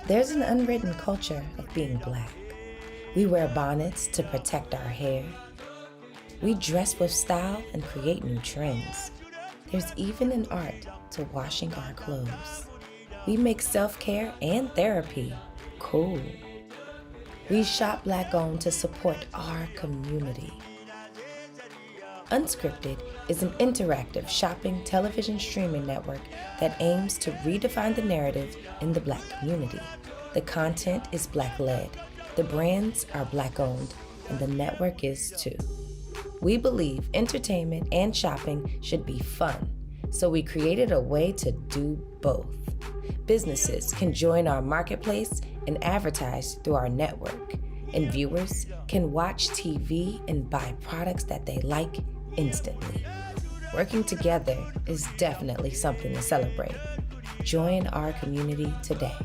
There's an unwritten culture of being Black. We wear bonnets to protect our hair. We dress with style and create new trends. There's even an art to washing our clothes. We make self-care and therapy cool. We shop Black-owned to support our community. Unscripted is an interactive shopping television streaming network that aims to redefine the narrative in the Black community. The content is Black-led, the brands are Black-owned, and the network is too. We believe entertainment and shopping should be fun, so we created a way to do both. Businesses can join our marketplace and advertise through our network, and viewers can watch TV and buy products that they like instantly. Working together is definitely something to celebrate. Join our community today.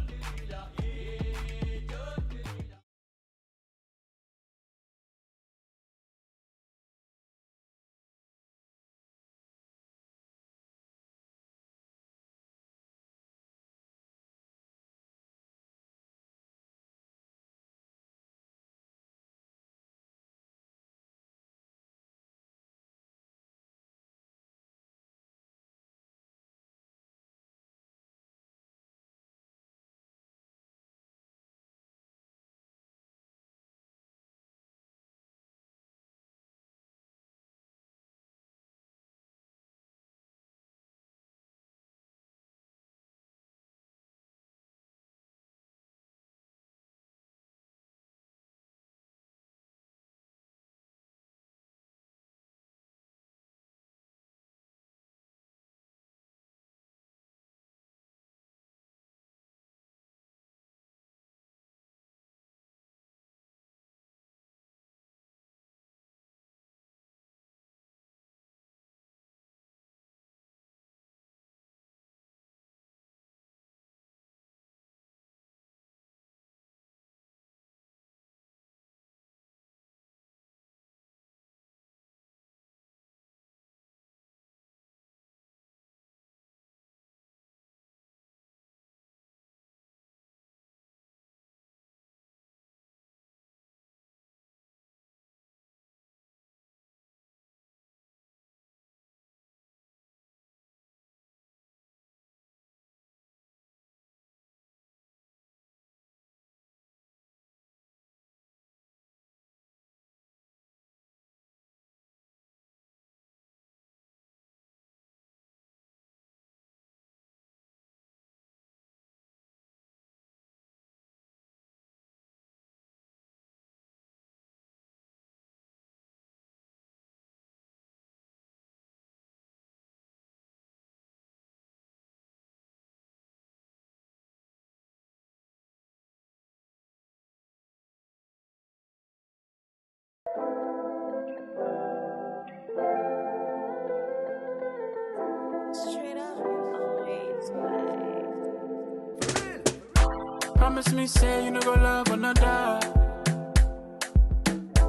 Promise me, say you no go love another.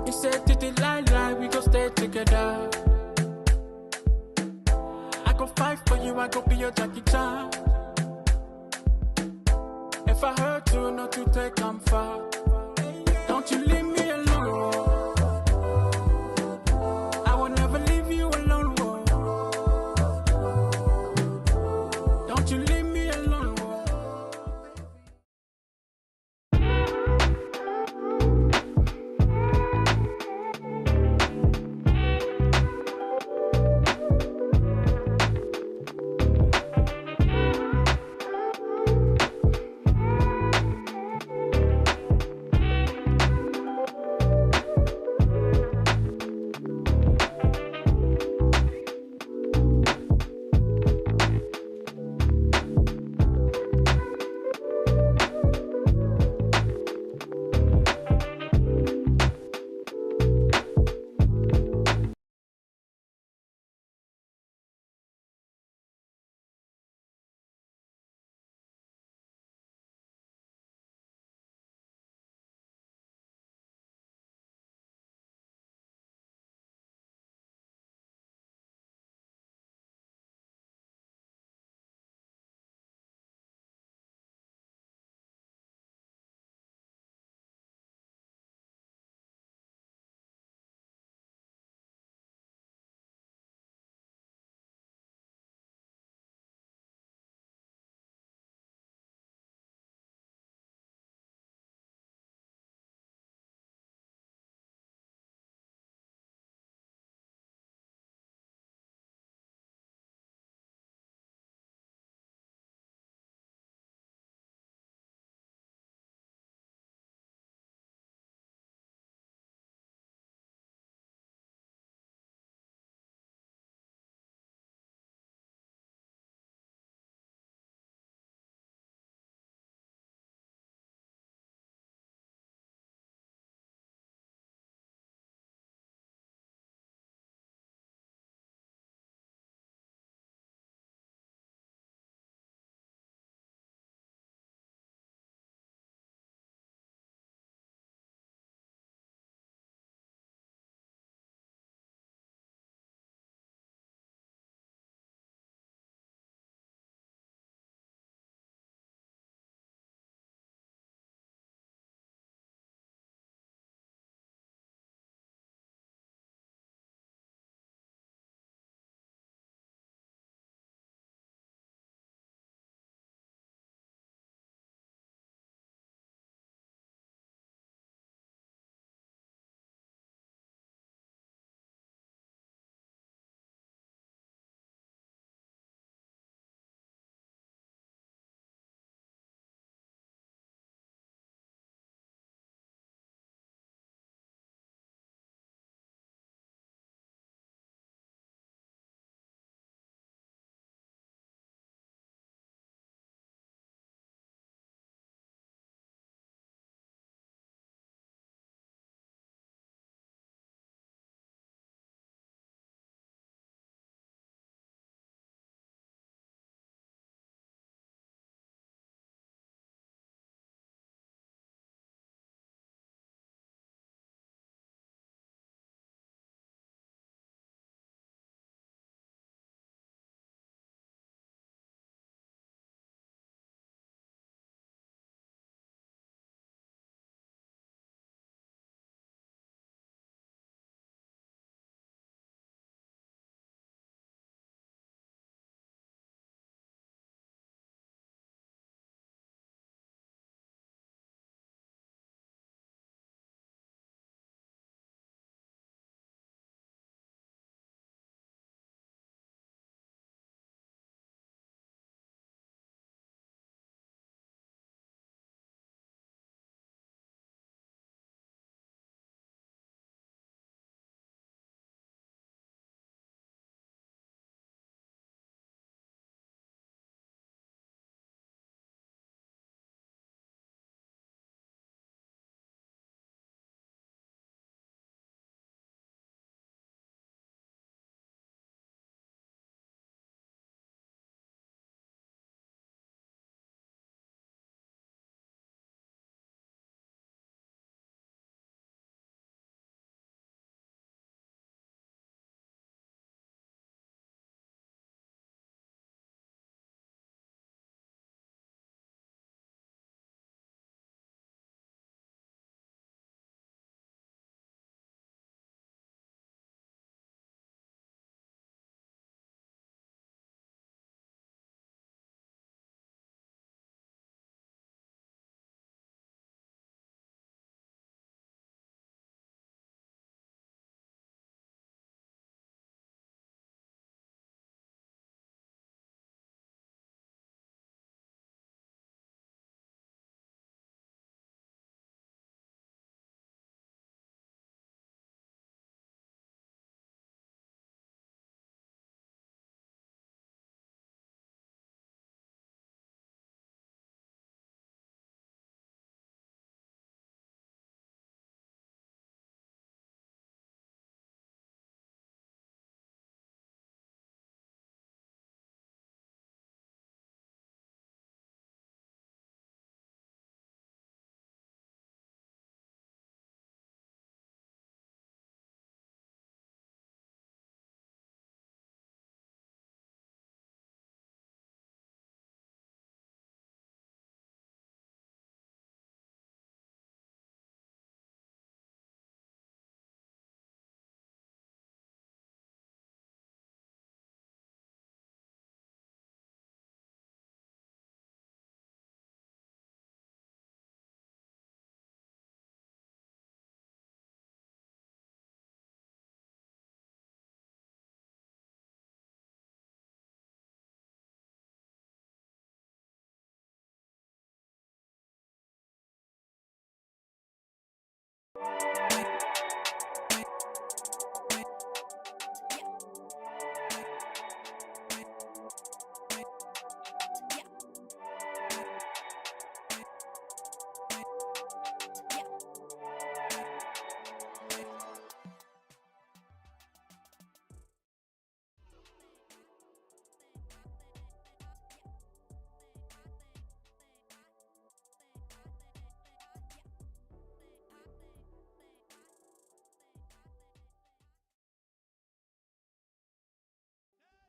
You said to the lie, we go stay together. I go fight for you, I go be your Jackie Chan. If I hurt you, not to take comfort. Don't you leave me alone. I will never leave you alone. Don't you leave me alone.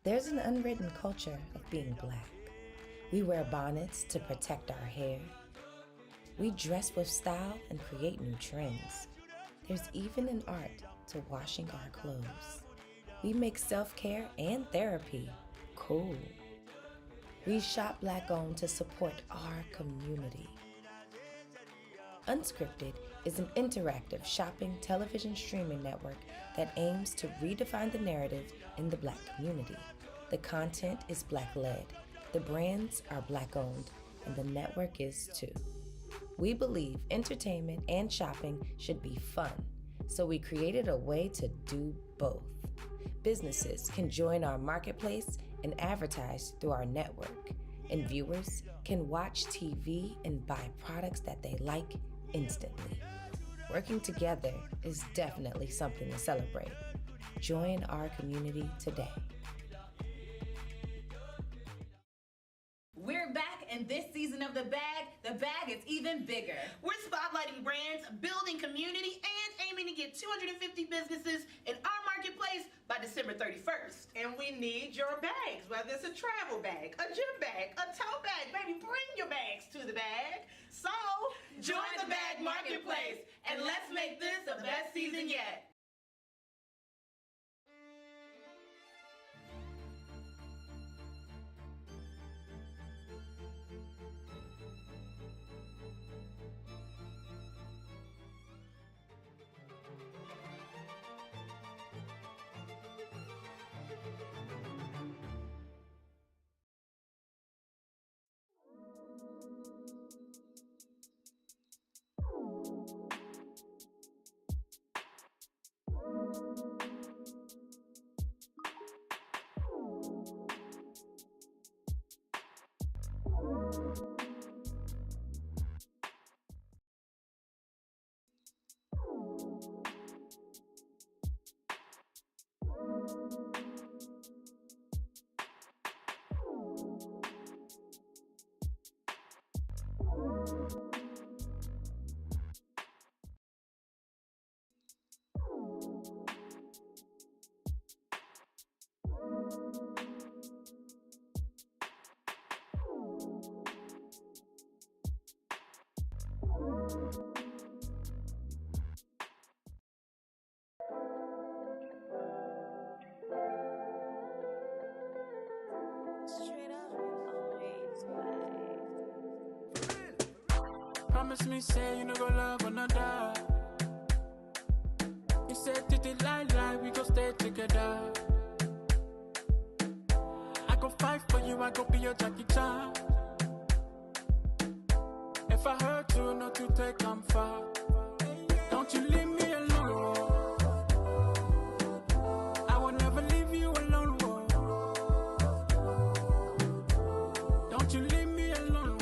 There's an unwritten culture of being Black. We wear bonnets to protect our hair. We dress with style and create new trends. There's even an art to washing our clothes. We make self-care and therapy cool. We shop Black-owned to support our community. Unscripted is an interactive shopping television streaming network that aims to redefine the narrative in the Black community. The content is Black-led, the brands are Black-owned, and the network is too. We believe entertainment and shopping should be fun, so we created a way to do both. Businesses can join our marketplace and advertise through our network, and viewers can watch TV and buy products that they like instantly. Working together is definitely something to celebrate. Join our community today. We're back, and this season of The Bag is even bigger. We're spotlighting brands, building community, and aiming to get 250 businesses in our marketplace by December 31st. And we need your bags, whether it's a travel bag, a gym bag, a tote bag. Baby, bring your bags to the bag. So, join the Bag Marketplace, and let's make this the best season yet. Promise me, say you no go love another. You said to the lie, we go stay together. I go fight for you, I go be your Jackie Chan. If I hurt you, not to take comfort. Don't you leave me alone. I will never leave you alone. Don't you leave me alone.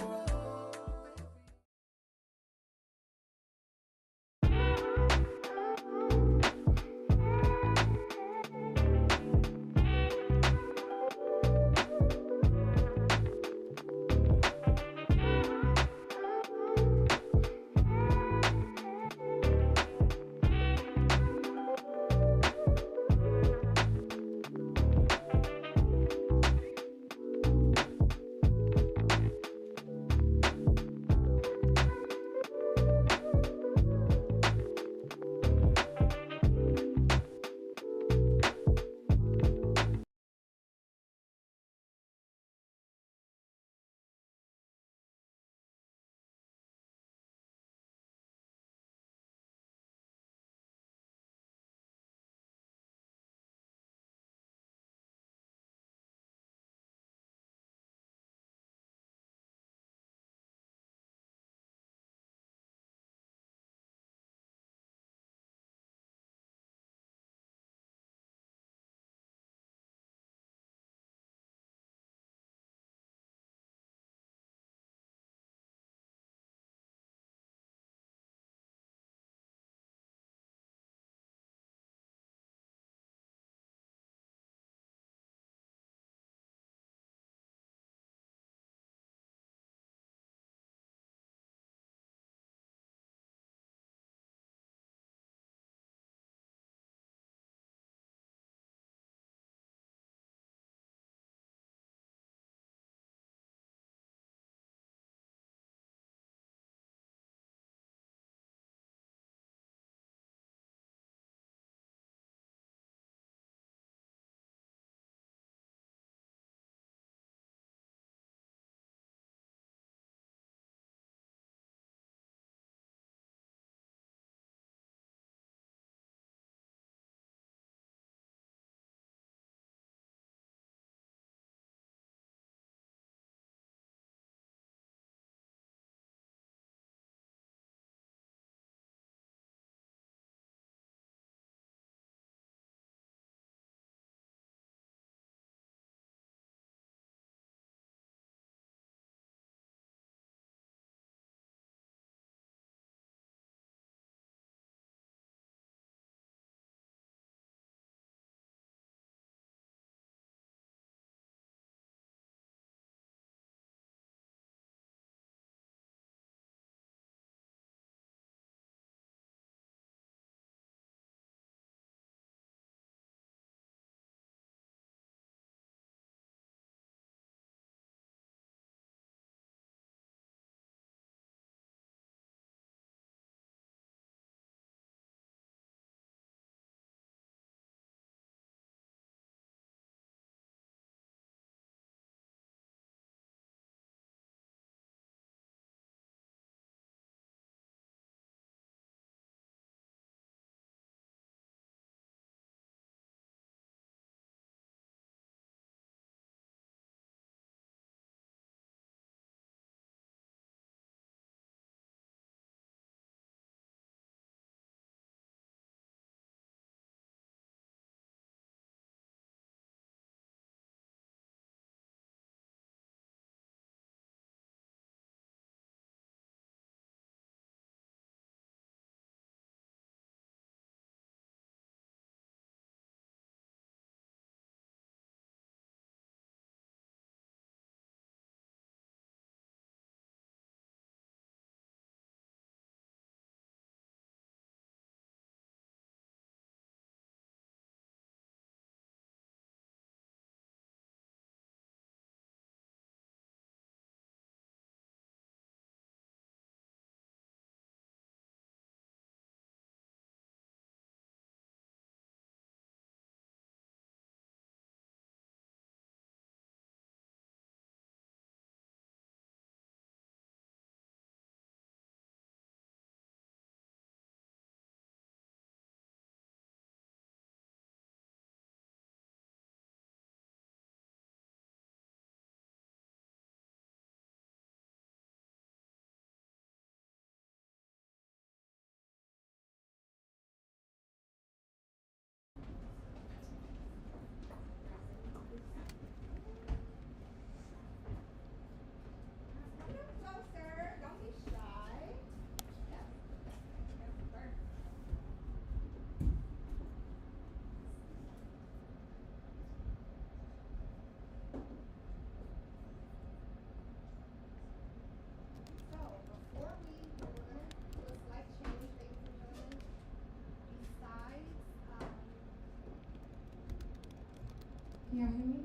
Can y'all hear me?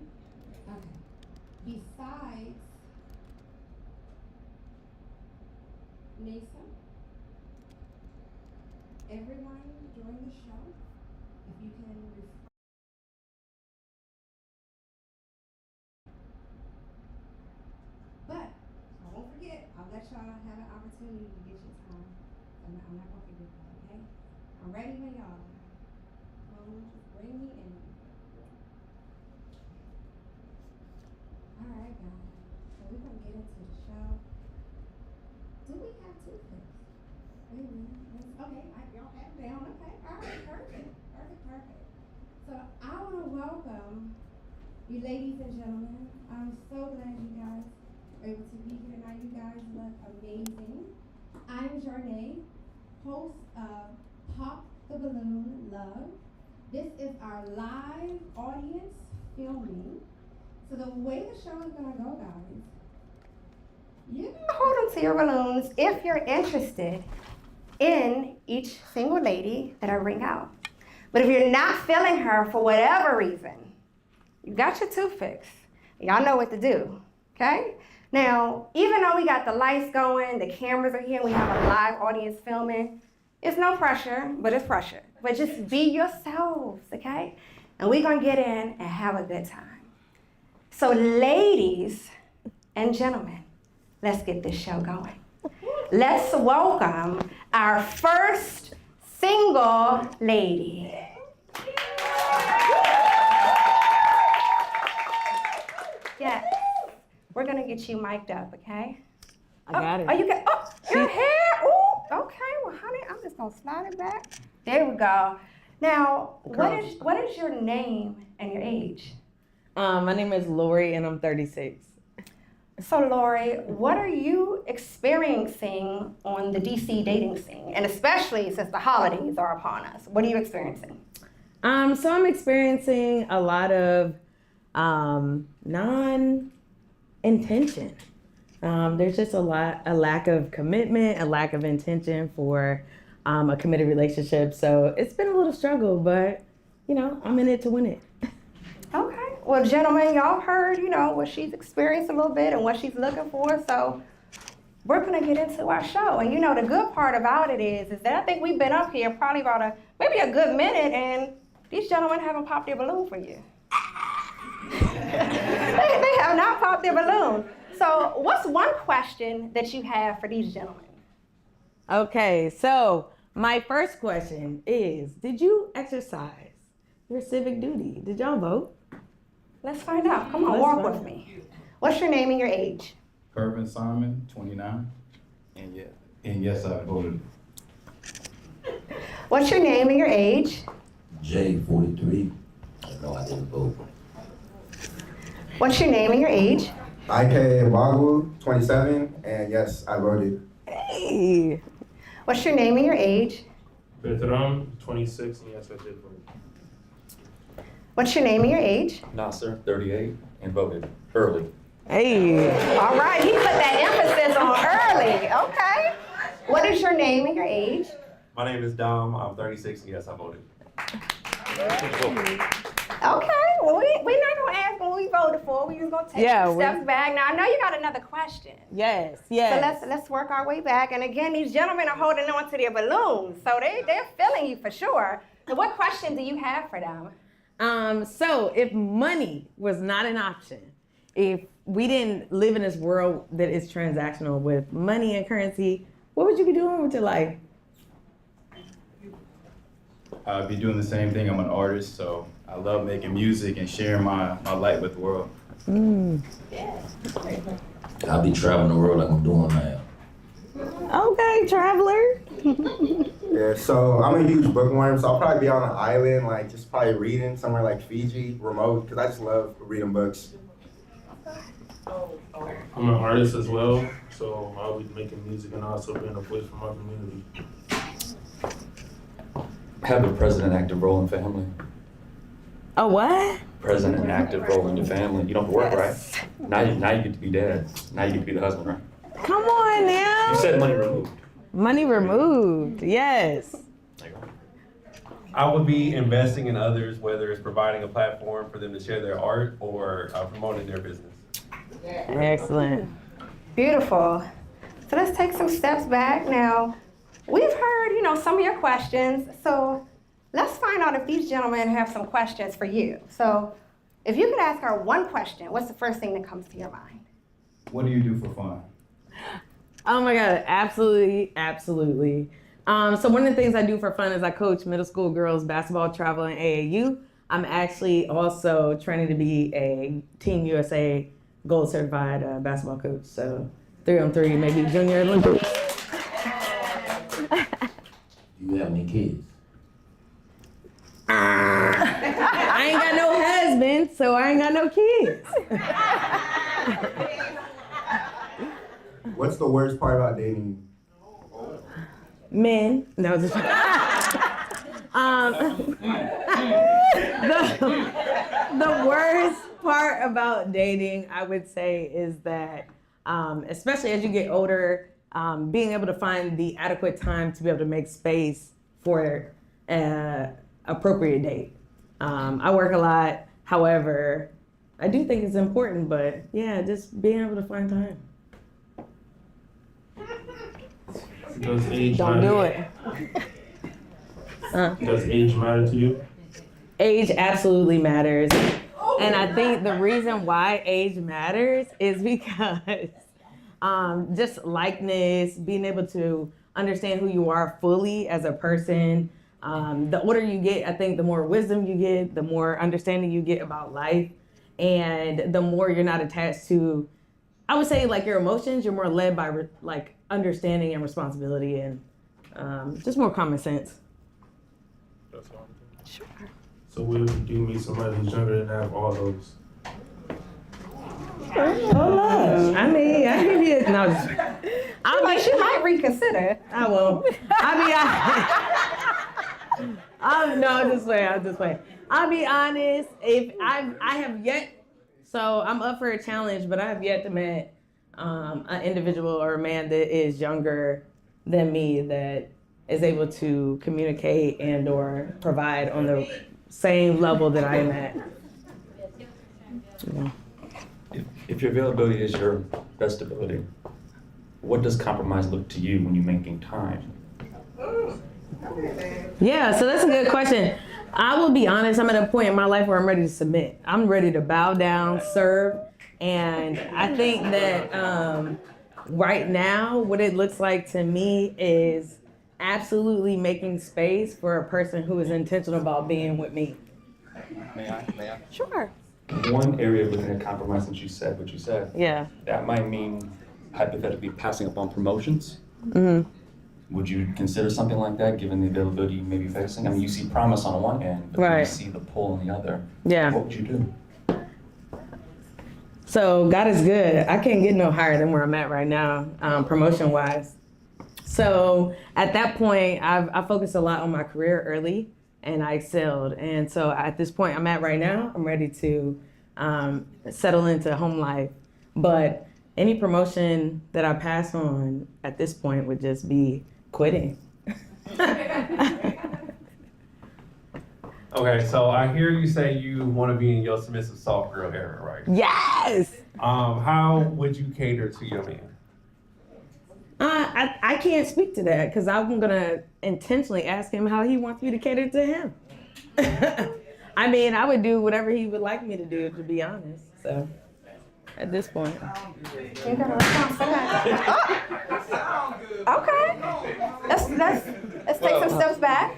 Okay. Besides Nisa, everyone during the show, if you can but I won't forget, I'll let y'all have an opportunity to get your time. I'm not gonna forget that, okay? I'm ready when y'all are. Just bring me in. Alright guys, so we're gonna get into the show. Do we have toothpicks? Wait a minute. Okay, y'all have it down. Okay, alright, perfect. So I wanna welcome you ladies and gentlemen. I'm so glad you guys are able to be here tonight. You guys look amazing. I'm Jarnae, host of Pop the Balloon Love. This is our live audience filming. So the way the show is gonna go, guys, you can hold on to your balloons if you're interested in each single lady that I bring out. But if you're not feeling her for whatever reason, you got your toothpicks. Y'all know what to do, okay? Now, even though we got the lights going, the cameras are here, we have a live audience filming, it's no pressure, but it's pressure. But just be yourselves, okay? And we're gonna get in and have a good time. So ladies and gentlemen, let's get this show going. Let's welcome our first single lady. Yes, we're gonna get you mic'd up, okay? I got it. Oh, you got, your hair, oh, okay, well honey, I'm just gonna slide it back. There we go. Now, what is your name and your age? My name is Lori and I'm 36. So Lori, what are you experiencing on the DC dating scene? And especially since the holidays are upon us, what are you experiencing? So I'm experiencing a lot of non-intention. There's just a lack of commitment, a lack of intention for a committed relationship. So it's been a little struggle, but you know, I'm in it to win it. Okay. Well, gentlemen, y'all heard, you know, what she's experienced a little bit and what she's looking for. So we're gonna get into our show. And you know, the good part about it is that I think we've been up here probably about maybe a good minute, and these gentlemen haven't popped their balloon for you. they have not popped their balloon. So what's one question that you have for these gentlemen? Okay, so my first question is, did you exercise your civic duty? Did y'all vote? Let's find out. Come on, walk with me. What's your name and your age? Kervin Simon, 29. And yes, I voted. What's your name and your age? Jay, 43. No, I didn't vote. What's your name and your age? IK Wagu, 27, and yes, I voted. Hey. What's your name and your age? Bertram, 26, and yes, I did vote. What's your name and your age? Nasser, 38, and voted early. Hey. All right, he put that emphasis on early. Okay. What is your name and your age? My name is Dom. I'm 36, and yes, I voted. Okay. Well, we're not gonna ask what we voted for. We just gonna take steps back. Now I know you got another question. Yes. So let's work our way back. And again, these gentlemen are holding on to their balloons, so they're feeling you for sure. So what question do you have for them? So if money was not an option, if we didn't live in this world that is transactional with money and currency, what would you be doing with your life? I'd be doing the same thing. I'm an artist, so I love making music and sharing my light with the world. I'll be traveling the world like I'm doing now. Okay, traveler. Yeah, so I'm a huge bookworm, so I'll probably be on an island, like just probably reading somewhere like Fiji, remote, because I just love reading books. I'm an artist as well, so I'll be making music and also being a voice for my community. Have a president active role in family. A what? President active role in your family. You don't have to work, right? Now you get to be dad. Now you get to be the husband, right? Come on now. You said money removed. Money removed, yes. There you go. I would be investing in others, whether it's providing a platform for them to share their art or promoting their business. Excellent. Beautiful. So let's take some steps back. Now, we've heard, some of your questions. So let's find out if these gentlemen have some questions for you. So if you could ask her one question, what's the first thing that comes to your mind? What do you do for fun? Oh my God, absolutely, absolutely. So one of the things I do for fun is I coach middle school girls basketball, travel, and AAU. I'm actually also training to be a Team USA Gold Certified basketball coach. So 3-on-3, maybe Junior Olympics. Do you have any kids? I ain't got no husband, so I ain't got no kids. What's the worst part about dating? Men. No, just the worst part about dating, I would say, is that especially as you get older, being able to find the adequate time to be able to make space for an appropriate date. I work a lot, however, I do think it's important, but yeah, just being able to find time. Does age Don't matter? do it. Does age matter to you? Age absolutely matters. And I think the reason why age matters is because just likeness, being able to understand who you are fully as a person. The older you get, I think the more wisdom you get, the more understanding you get about life, and the more you're not attached to, I would say, like your emotions, you're more led by like understanding and responsibility and just more common sense. That's all. Sure. So what if you do meet somebody who's younger and have all those? Hold up. I mean, I give you no. She might reconsider. I won't. I'm just playing. I'll be honest. If I have yet, so I'm up for a challenge, but I have yet to meet an individual or a man that is younger than me that is able to communicate and or provide on the same level that I am at. Yeah. If your availability is your best ability, what does compromise look to you when you're making time? Yeah, so that's a good question. I will be honest, I'm at a point in my life where I'm ready to submit. I'm ready to bow down, serve, and I think that right now, what it looks like to me is absolutely making space for a person who is intentional about being with me. May I? Sure. One area of looking at compromise, since you said what you said, Yeah. that might mean hypothetically passing up on promotions. Mm-hmm. Would you consider something like that, given the availability you may be facing? I mean, you see promise on one end, but Right. you see the pull on the other. Yeah. What would you do? So God is good. I can't get no higher than where I'm at right now, promotion-wise. So at that point, I focused a lot on my career early, and I excelled. And so at this point I'm at right now, I'm ready to settle into home life. But any promotion that I pass on at this point would just be quitting. Okay, so I hear you say you want to be in your submissive soft girl era, right? Yes! How would you cater to your man? I can't speak to that because I'm going to intentionally ask him how he wants me to cater to him. I mean, I would do whatever he would like me to do, to be honest. So, at this point. You got a response for that? Oh. Okay. Let's take some steps back.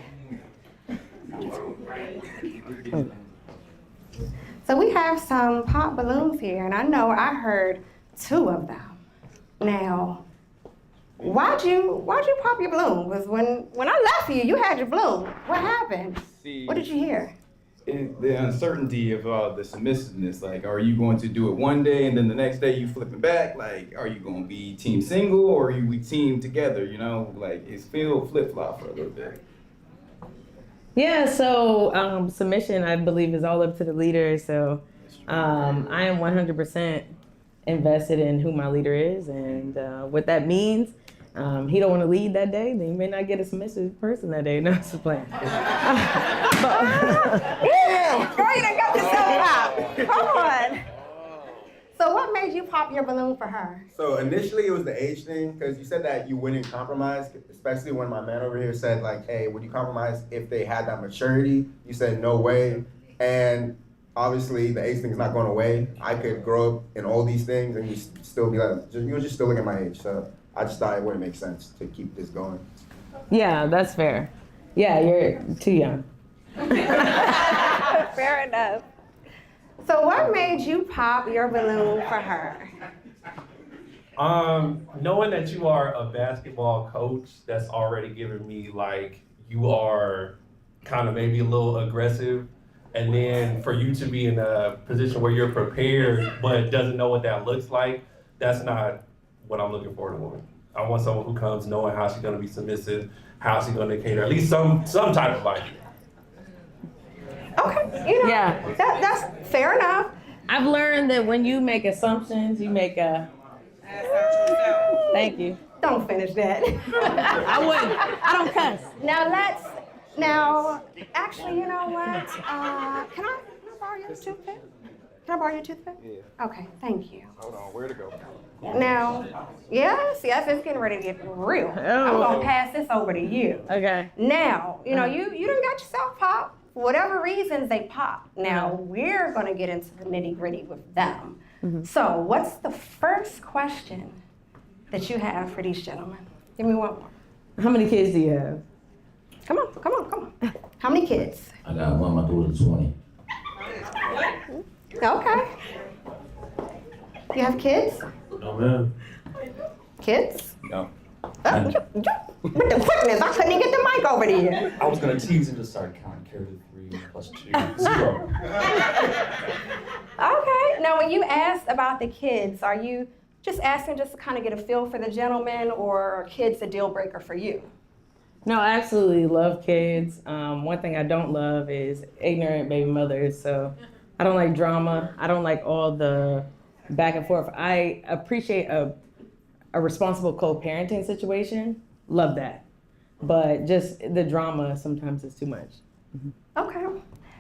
So we have some pop balloons here, and I know I heard 2 of them. Now, why'd you pop your balloon? Because when I left you had your balloon. What happened? What did you hear? The uncertainty of the submissiveness. Like, are you going to do it one day and then the next day you flip it back? Like, are you going to be team single or are we team together? You know, like it's feel flip flop for a little bit. Yeah, so submission, I believe, is all up to the leader. So I am 100% invested in who my leader is. And what that means he don't want to lead that day, then you may not get a submissive person that day. No, it's a plan. Yeah, girl, you done got yourself out. Come on. So what made you pop your balloon for her? So initially it was the age thing, because you said that you wouldn't compromise, especially when my man over here said like, hey, would you compromise if they had that maturity? You said no way. And obviously the age thing is not going away. I could grow up in all these things and you still be like, you just still look at my age. So I just thought it wouldn't make sense to keep this going. Yeah, that's fair. Yeah, you're too young. Fair enough. So what made you pop your balloon for her? Knowing that you are a basketball coach, that's already given me like, you are kind of maybe a little aggressive. And then for you to be in a position where you're prepared, but doesn't know what that looks like, that's not what I'm looking for in a woman. I want someone who comes knowing how she's gonna be submissive, how she's gonna cater, at least some type of idea. Okay, you know, Yeah. that's fair enough. I've learned that when you make assumptions, you make a. Thank you. Don't finish that. I wouldn't. I don't cuss. Now, actually, you know what? Can I borrow your toothpick? Can I borrow your toothpick? Yeah. Okay, thank you. Hold on, where to go? Now, yes, it's getting ready to get real. I'm gonna pass this over to you. Okay. Now, you know, you done got yourself popped. For whatever reasons they pop. Now, we're gonna get into the nitty gritty with them. So, what's the first question that you have for these gentlemen? Give me one more. How many kids do you have? Come on. How many kids? I got one, my daughter's 20. Okay. You have kids? No, man. Kids? No. With the quickness, I couldn't even get the mic over to you. I was gonna tease and just start counting. Carry the 3 plus 2, 0. Okay. Now, when you asked about the kids, are you just asking just to kind of get a feel for the gentleman, or are kids a deal breaker for you? No, I absolutely love kids. One thing I don't love is ignorant baby mothers. So I don't like drama. I don't like all the back and forth. I appreciate a responsible co-parenting situation. Love that. But just the drama sometimes is too much. Okay.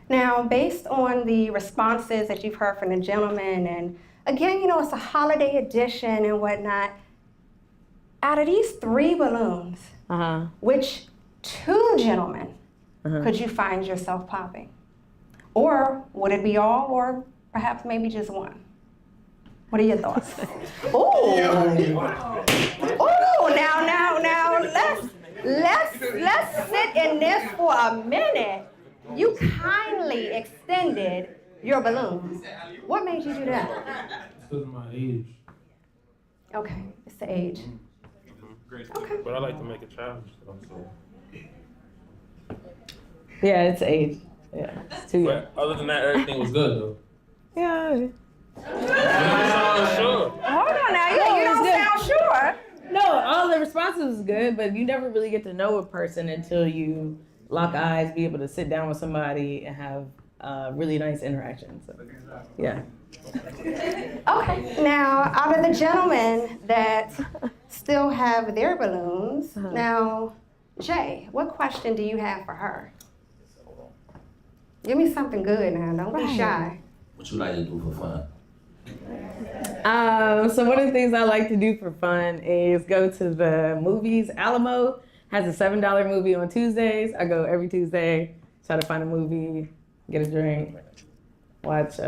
Now, based on the responses that you've heard from the gentleman, and again, you know, it's a holiday edition and whatnot, out of these 3 balloons, which 2 gentlemen could you find yourself popping? Or would it be all, or perhaps maybe just one? What are your thoughts? Ooh, now, let's sit in this for a minute. You kindly extended your balloons. What made you do that? Because of my age. Okay, it's the age. Okay. But I like to make a challenge, so. Yeah, it's age. Yeah, it's too young. But other than that, everything was good, though. Yeah. You don't sound sure. Hold on now, you don't sound sure. No, all the responses was good, but you never really get to know a person until you lock eyes, be able to sit down with somebody and have really nice interactions. So, yeah. Okay, now out of the gentlemen that still have their balloons, now, Jay, what question do you have for her? Give me something good now, don't be shy. What you like to do for fun? So one of the things I like to do for fun is go to the movies. Alamo has a $7 movie on Tuesdays. I go every Tuesday, try to find a movie, get a drink, watch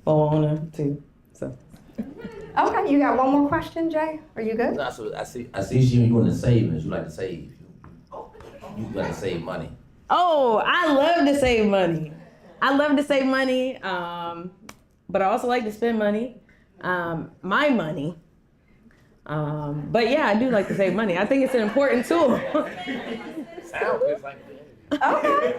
Moana too. So. Okay, you got one more question, Jay? Are you good? No, so I see you in the savings. You like to save. You like to save money. Oh, I love to save money. But I also like to spend money, my money. But yeah, I do like to save money. I think it's an important tool. Okay.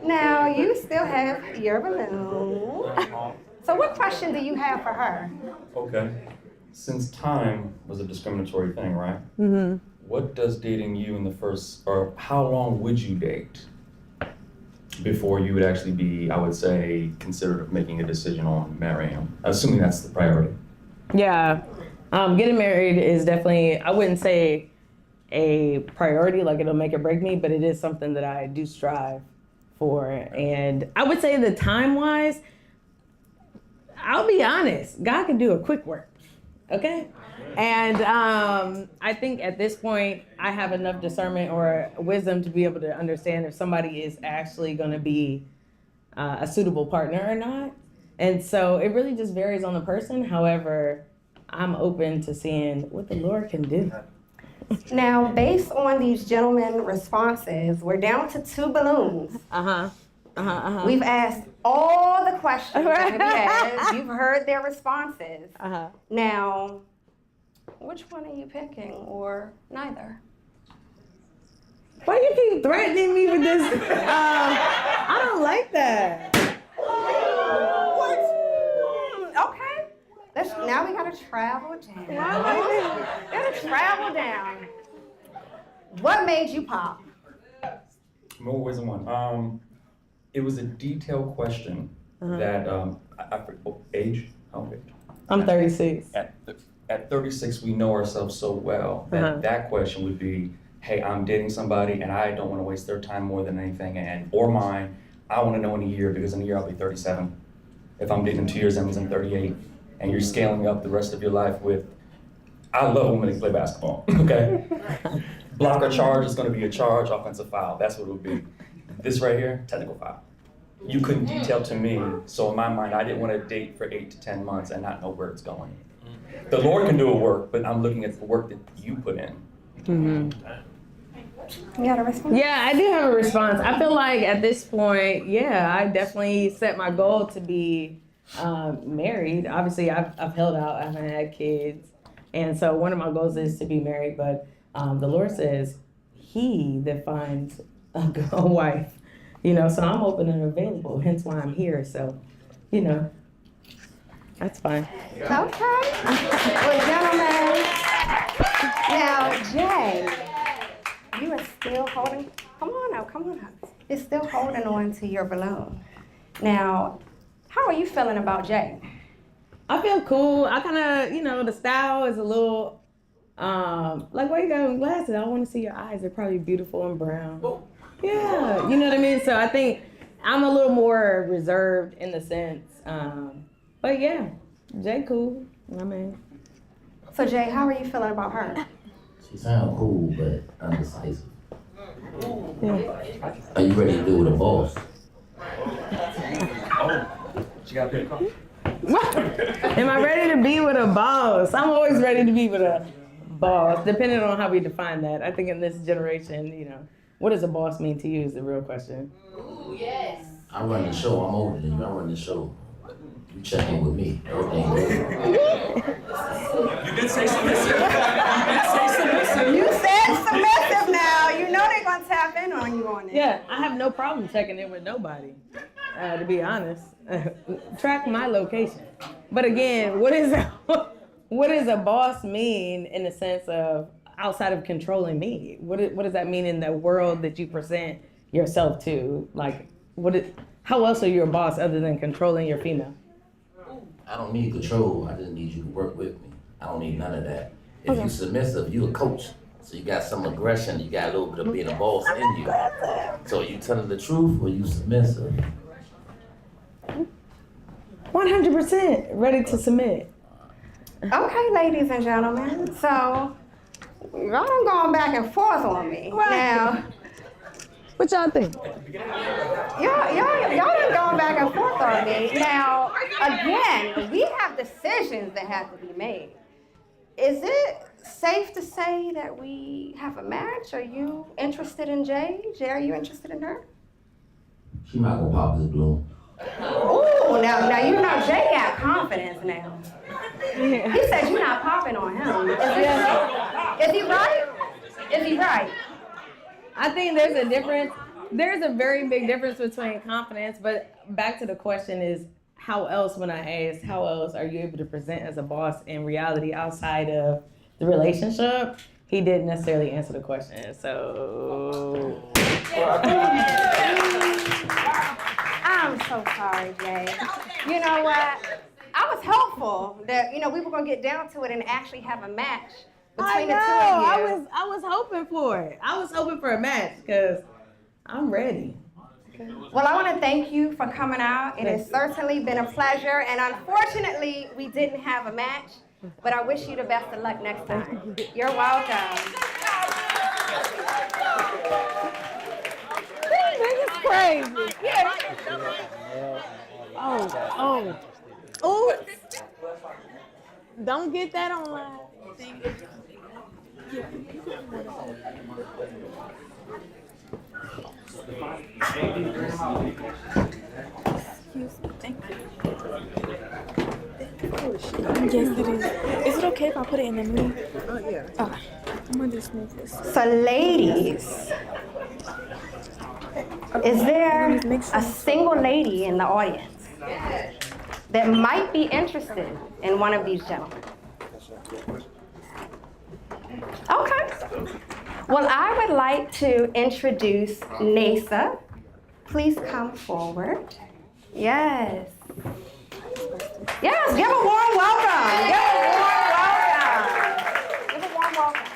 Now, you still have your balloon. So what question do you have for her? Okay. Since time was a discriminatory thing, right? Mm-hmm. What does dating you in the first, or how long would you date before you would actually be, I would say, considered of making a decision on marrying him? Assuming that's the priority. Yeah. Getting married is definitely, I wouldn't say a priority, like it'll make or break me, but it is something that I do strive for. And I would say the time-wise, I'll be honest, God can do a quick work, okay? And I think at this point, I have enough discernment or wisdom to be able to understand if somebody is actually going to be a suitable partner or not. And so it really just varies on the person. However, I'm open to seeing what the Lord can do. Now, based on these gentlemen responses, we're down to 2 balloons. We've asked all the questions that we had. You've heard their responses. Now, which one are you picking, or neither? Why do you keep threatening me with this? I don't like that. Okay. Now we gotta travel down. Gotta travel down. What made you pop? More ways than one. It was a detailed question that I forget age. How old? I'm 36. At 36, we know ourselves so well that that question would be, hey, I'm dating somebody and I don't want to waste their time more than anything, or mine. I want to know in a year, because in a year I'll be 37. If I'm dating 2 years, that means I'm 38. And you're scaling up the rest of your life with, I love women who play basketball, okay? Block or charge is going to be a charge, offensive foul. That's what it would be. This right here, technical foul. You couldn't detail to me, so in my mind, I didn't want to date for 8 to 10 months and not know where it's going. The Lord can do a work, but I'm looking at the work that you put in. You got a response? Yeah, I do have a response. I feel like at this point, yeah, I definitely set my goal to be married. Obviously, I've held out, I haven't had kids. And so one of my goals is to be married, but the Lord says he that finds a wife, so I'm open and available, hence why I'm here. So, that's fine. Okay. Well, gentlemen, now, Jay, you are still holding, come on up. You're still holding on to your balloon. Now, how are you feeling about Jay? I feel cool. I kind of, the style is a little, like, why you got on glasses? I want to see your eyes. They're probably beautiful and brown. Yeah, you know what I mean? So I think I'm a little more reserved in the sense. But yeah, Jay cool. I mean. So Jay, how are you feeling about her? She sounds cool, but undecisive. Yeah. Are you ready to do with a boss? She got a call. Am I ready to be with a boss? I'm always ready to be with a boss, depending on how we define that. I think in this generation, what does a boss mean to you is the real question. Ooh, yes. I run the show. I'm older than you. I run the show. You check in with me. Everything good. You did say submissive. You said submissive now. You know they're going to tap in on you on it. Yeah, I have no problem checking in with nobody, to be honest. Track my location. But again, what does a boss mean in the sense of outside of controlling me? What does that mean in the world that you present yourself to? Like, how else are you a boss other than controlling your female? I don't need control. I just need you to work with me. I don't need none of that. If you're submissive, you a coach. So you got some aggression. You got a little bit of being a boss in you. So you telling the truth or you submissive? 100% ready to submit. Okay, ladies and gentlemen. So y'all done gone back and forth on me. Now, what y'all think? Y'all done gone back and forth on me. Now, again, we have decisions that have to be made. Is it safe to say that we have a match? Are you interested in Jay? Jay, are you interested in her? She might go pop this balloon. Ooh, now Jay got confidence now. He said you're not popping on him. Is he right? Is he right? I think there's a difference. There's a very big difference between confidence, but back to the question is, how else, when I asked, how else are you able to present as a boss in reality outside of the relationship? He didn't necessarily answer the question, so. I'm so sorry, Jay. You know what? I was hopeful that, we were going to get down to it and actually have a match I between know. the two of you. I was hoping for it. I was hoping for a match because I'm ready. Well, I want to thank you for coming out. It has certainly been a pleasure, and unfortunately, we didn't have a match, but I wish you the best of luck next time. You're welcome. This is crazy. Yeah. Oh. Oops. Don't get that online. Excuse me, thank you. Yes, it is. Is it okay if I put it in the room? Oh, yeah. Okay. I'm gonna just move this. So, ladies, is there a single lady in the audience that might be interested in one of these gentlemen? Okay. Well, I would like to introduce Nasa. Please come forward. Yes. Yes, give a warm welcome. Give a warm welcome.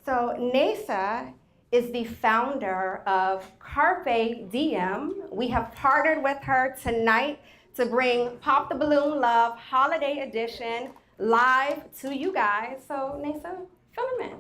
So Nasa is the founder of Carpe Diem. We have partnered with her tonight to bring Pop the Balloon Love Holiday Edition live to you guys. So Nasa, fill them in.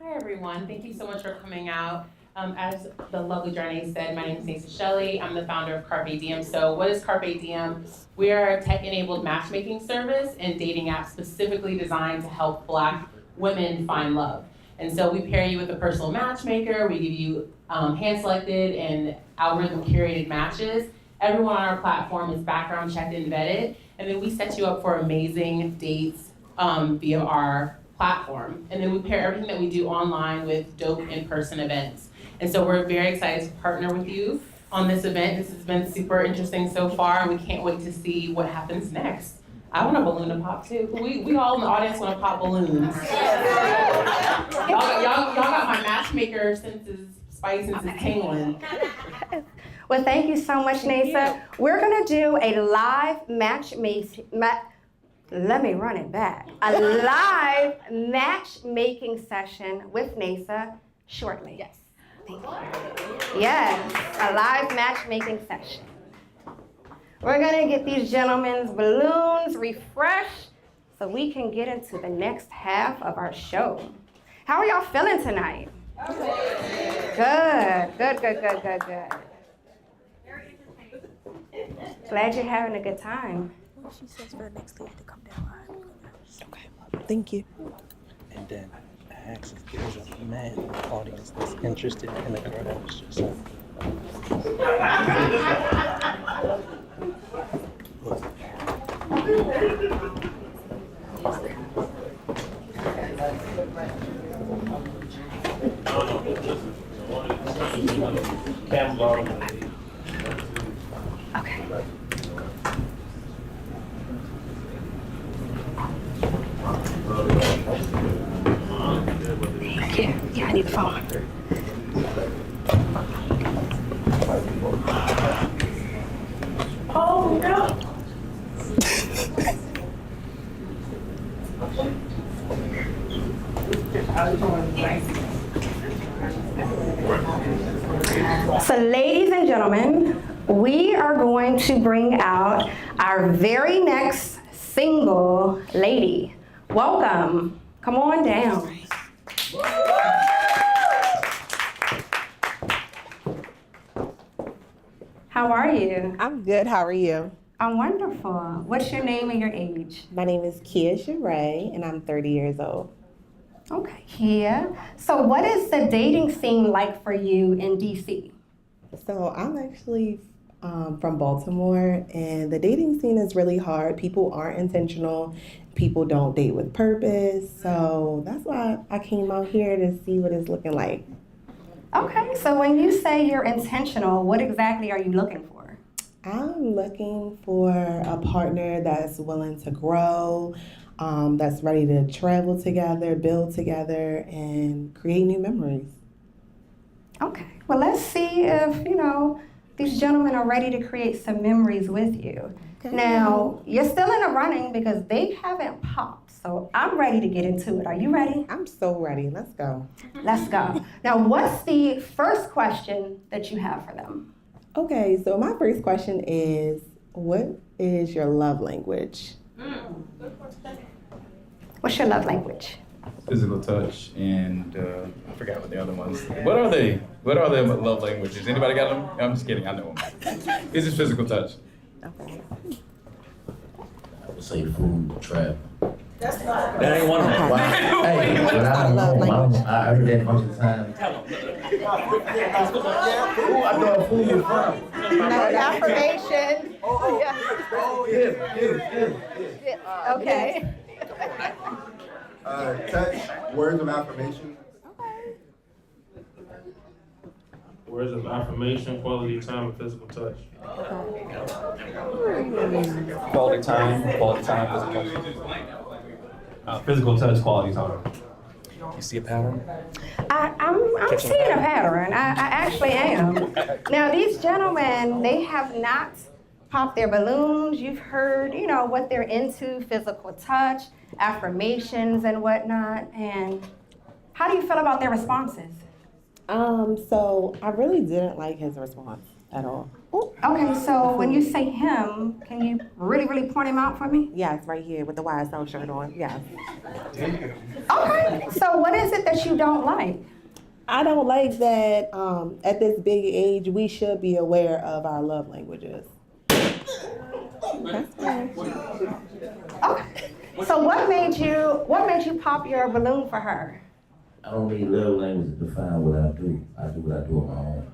Hi everyone, thank you so much for coming out. As the lovely Jarnae said, my name is Nasa Shelley. I'm the founder of Carpe Diem. So what is Carpe Diem? We are a tech-enabled matchmaking service and dating app specifically designed to help Black women find love. And so we pair you with a personal matchmaker. We give you hand-selected and algorithm-curated matches. Everyone on our platform is background checked and vetted. And then we set you up for amazing dates via our platform. And then we pair everything that we do online with dope in-person events. And so we're very excited to partner with you on this event. This has been super interesting so far. We can't wait to see what happens next. I want a balloon to pop too. We all in the audience want to pop balloons. y'all got my matchmaker senses, spice senses tingling. Well, thank you so much, Nasa. We're gonna do a live let me run it back. A live matchmaking session with Nasa shortly. Yes. Thank you. Yes, a live matchmaking session. We're gonna get these gentlemen's balloons refreshed so we can get into the next half of our show. How are y'all feeling tonight? Good. Glad you're having a good time. She says for the next lady to come down live. Okay, thank you. And then I asked if there's a man in the audience that's interested in the girl that was just Okay. Thank you. Yeah, I need the phone. Oh no. So, ladies and gentlemen, we are going to bring out our very next single lady. Welcome. Come on down. How are you? I'm good. How are you? I'm wonderful. What's your name and your age? My name is Kia Sheree, and I'm 30 years old. Okay, Kia. So what is the dating scene like for you in DC? So I'm actually from Baltimore, and the dating scene is really hard. People aren't intentional. People don't date with purpose. So that's why I came out here to see what it's looking like. Okay, so when you say you're intentional, what exactly are you looking for? I'm looking for a partner that's willing to grow, that's ready to travel together, build together, and create new memories. Okay, well let's see if, these gentlemen are ready to create some memories with you. Now, you're still in the running because they haven't popped. So I'm ready to get into it. Are you ready? I'm so ready. Let's go. Let's go. Now, what's the first question that you have for them? Okay, so my first question is, what is your love language? What's your love language? Physical touch and I forgot what the other ones. What are they? What are their love languages? Anybody got them? I'm just kidding. I know them. It's just physical touch. Okay. I would say food, trap. That's not. That ain't one of them. Hey, when I'm home, I heard that most of the time. I know food is fun. No, affirmation. Oh, yeah. Okay. Touch, words of affirmation. Words of affirmation, quality time, and physical touch. Quality time, physical touch. Physical touch, quality time. You see a pattern? I'm seeing a pattern. I actually am. Now, these gentlemen, they have not popped their balloons. You've heard, what they're into, physical touch, affirmations and whatnot. And how do you feel about their responses? So I really didn't like his response at all. Okay, so when you say him, can you really, really point him out for me? Yes, right here with the YSL shirt on. Yes. Okay, so what is it that you don't like? I don't like that at this big age, we should be aware of our love languages. That's fine. Okay. So what made you pop your balloon for her? I don't need love language to define what I do. I do what I do on my own.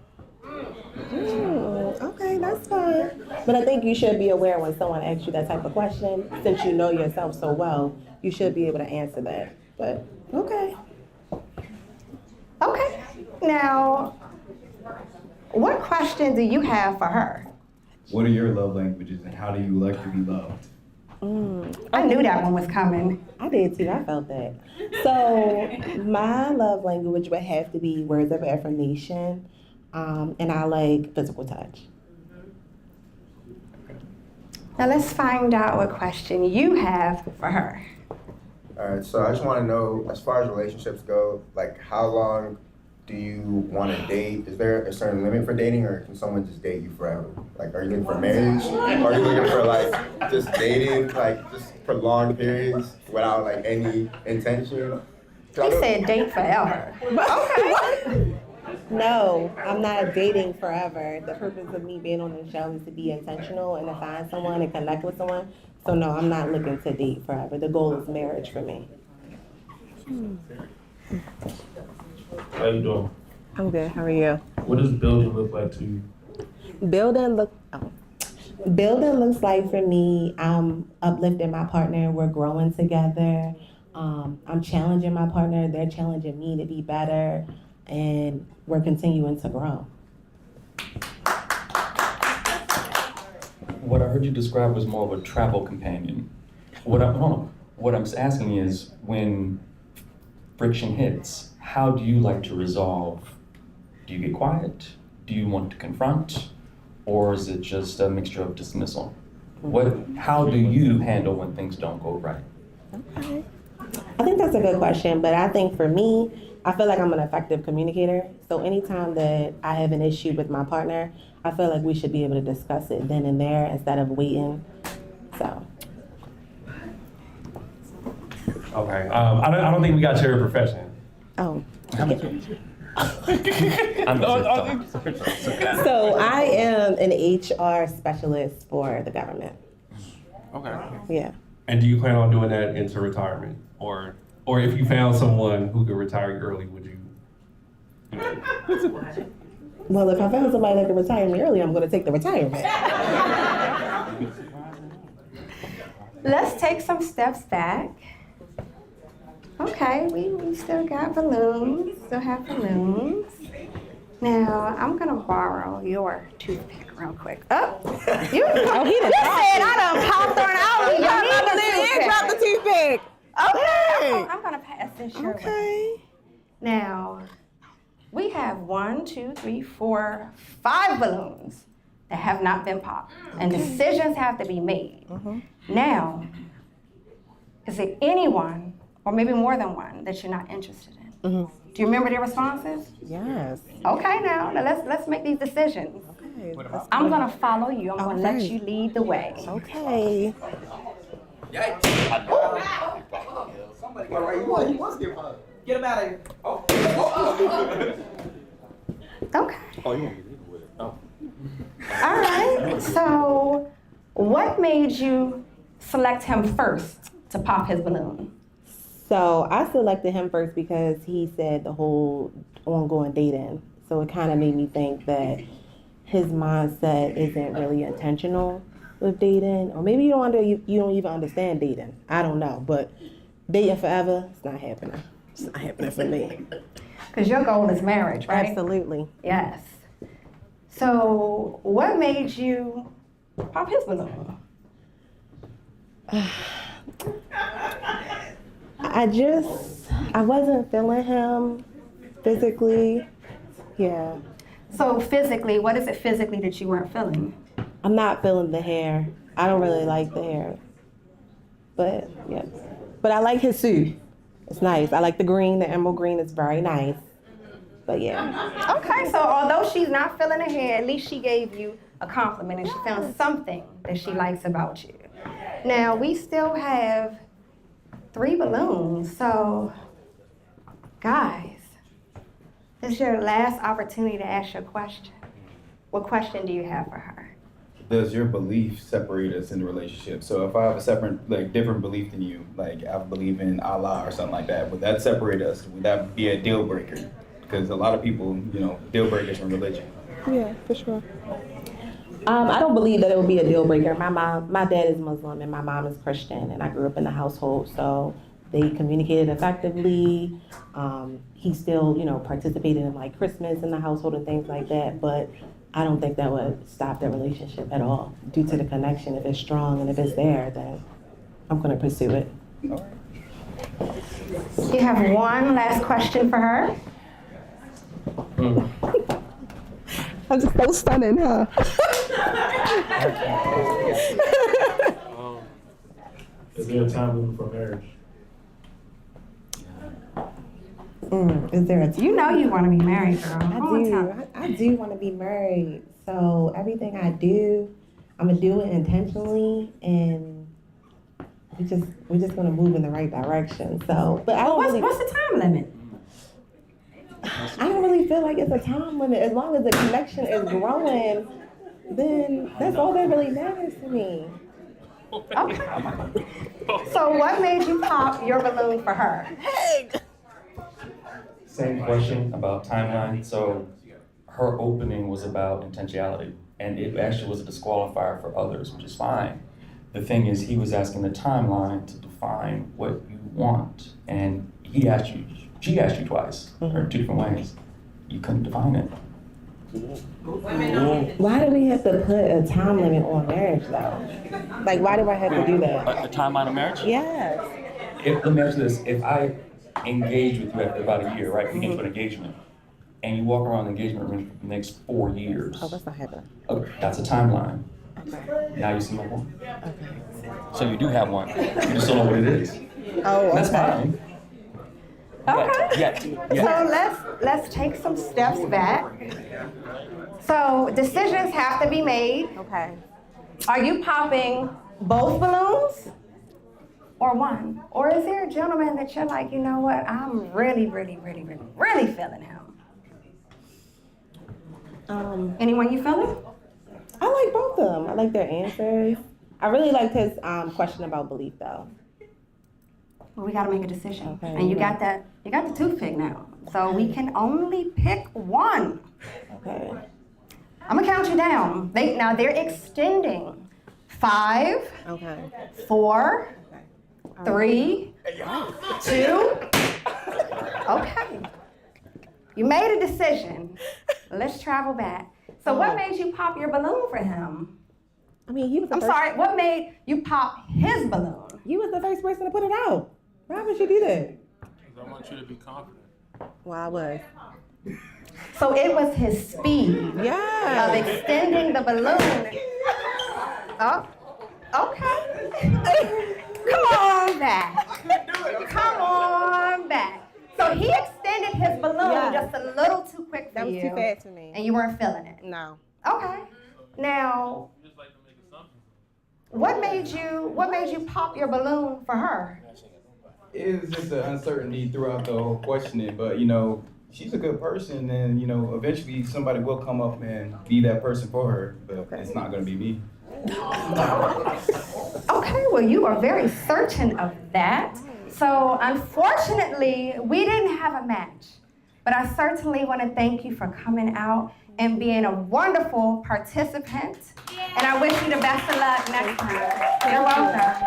Okay, that's fine. But I think you should be aware when someone asks you that type of question. Since you know yourself so well, you should be able to answer that. But okay. Okay. Now, what question do you have for her? What are your love languages and how do you like to be loved? I knew that one was coming. I did too. I felt that. So my love language would have to be words of affirmation, and I like physical touch. Now let's find out what question you have for her. All right, so I just want to know, as far as relationships go, like how long do you want to date? Is there a certain limit for dating, or can someone just date you forever? Like, are you looking for marriage? Are you looking for like just dating, like just for long periods without like any intention? He said date forever. Okay. No, I'm not dating forever. The purpose of me being on the show is to be intentional and to find someone and connect with someone. So no, I'm not looking to date forever. The goal is marriage for me. How you doing? I'm good. How are you? What does building look like to you? Building looks like for me, I'm uplifting my partner. We're growing together. I'm challenging my partner. They're challenging me to be better, and we're continuing to grow. What I heard you describe was more of a travel companion. What I'm asking is, when friction hits, how do you like to resolve? Do you get quiet? Do you want to confront? Or is it just a mixture of dismissal? How do you handle when things don't go right? Okay. I think that's a good question, but I think for me, I feel like I'm an effective communicator. So anytime that I have an issue with my partner, I feel like we should be able to discuss it then and there instead of waiting. So. Okay. I don't think we got your profession. Oh. I'm So I am an HR specialist for the government. Okay. Yeah. And do you plan on doing that into retirement, or if you found someone who could retire early, would you? Well, if I found somebody that could retire me early, I'm going to take the retirement. Let's take some steps back. Okay, we still got balloons, still have balloons. Now, I'm gonna borrow your toothpick real quick. Oh, you said I done popped her out. You need Drop the toothpick. Okay, I'm gonna pass this your way. Now, we have 1, 2, 3, 4, 5 balloons that have not been popped, and decisions have to be made. Now, is there anyone, or maybe more than one, that you're not interested in? Do you remember their responses? Yes. Okay, now let's make these decisions. Okay. I'm gonna follow you. I'm gonna let Okay. you lead the way. Okay. Get him out of here. Okay. Oh, you want me to leave with it? Oh. All right. So, what made you select him first to pop his balloon? So I selected him first because he said the whole ongoing dating. So it kind of made me think that his mindset isn't really intentional with dating, or maybe you don't even understand dating. I don't know, but dating forever, it's not happening. It's not happening for me. Because your goal is marriage, right? Absolutely. Yes. So, what made you pop his balloon? I wasn't feeling him physically. Yeah. So physically, what is it physically that you weren't feeling? I'm not feeling the hair. I don't really like the hair. But yeah. But I like his suit. It's nice. I like the green, the emerald green is very nice. But yeah. Okay, so although she's not feeling her hair, at least she gave you a compliment and she found something that she likes about you. Now, we still have 3 balloons, so guys, this is your last opportunity to ask your question. What question do you have for her? Does your belief separate us in the relationship? So if I have a separate, different belief than you, like I believe in Allah or something like that, would that separate us? Would that be a deal breaker? Because a lot of people, deal breakers from religion. Yeah, for sure. I don't believe that it would be a deal breaker. My dad is Muslim and my mom is Christian, and I grew up in the household, so they communicated effectively. He still, participated in like Christmas in the household and things like that, but I don't think that would stop the relationship at all due to the connection. If it's strong and if it's there, then I'm going to pursue it. You have one last question for her? I'm just so stunning, huh? Is there a time limit for marriage? Is there a time? You know you want to be married, girl. I do want to be married. So everything I do, I'm gonna do it intentionally, and we're just gonna move in the right direction. So, but I don't what's the time limit? I don't really feel like it's a time limit. As long as the connection is growing, then that's all that really matters to me. Okay. So what made you pop your balloon for her? Hey. Same question about timeline. So her opening was about intentionality, and it actually was a disqualifier for others, which is fine. The thing is, he was asking the timeline to define what you want, and she asked you twice, or 2 different ways. You couldn't define it. Why do we have to put a time limit on marriage, though? Like, why do I have to do that? A timeline of marriage? Yes. Let me ask you this: if I engage with you after about a year, right? We get to an engagement, and you walk around the engagement ring for the next 4 years. Oh, that's not happening. Okay, that's a timeline. Okay. Now you see my point. Okay. So you do have one. You just don't know what it is. Oh, That's okay. fine. Okay. Yeah. So let's take some steps back. So decisions have to be made. Okay. Are you popping both balloons or one? Or is there a gentleman that you're like, you know what, I'm really feeling him? Anyone you feeling? I like both of them. I like their answers. I really liked his question about belief, though. Well, we gotta make a decision. Okay, And you got the toothpick now. So we can only pick one. Okay. I'm gonna count you down. They're extending. 5, Okay. 4, 3, 2. Okay. You made a decision. Let's travel back. So what made you pop your balloon for him? I mean, he was. What made you pop his balloon? You was the first person to put it out. Why would you do that? I want you to be confident. Well, I was. So it was his speed of extending the balloon. Oh, okay. Come on back. Come on back. So he extended his balloon just a little too quick for you. That was too fast for me. And you weren't feeling it. No. Okay. Now, what made you pop your balloon for her? It was just an uncertainty throughout the whole questioning, but you know, she's a good person, and you know, eventually somebody will come up and be that person for her, but it's not gonna be me. Okay, well, you are very certain of that. So unfortunately, we didn't have a match, but I certainly want to thank you for coming out and being a wonderful participant. And I wish you the best of luck next time. You're welcome.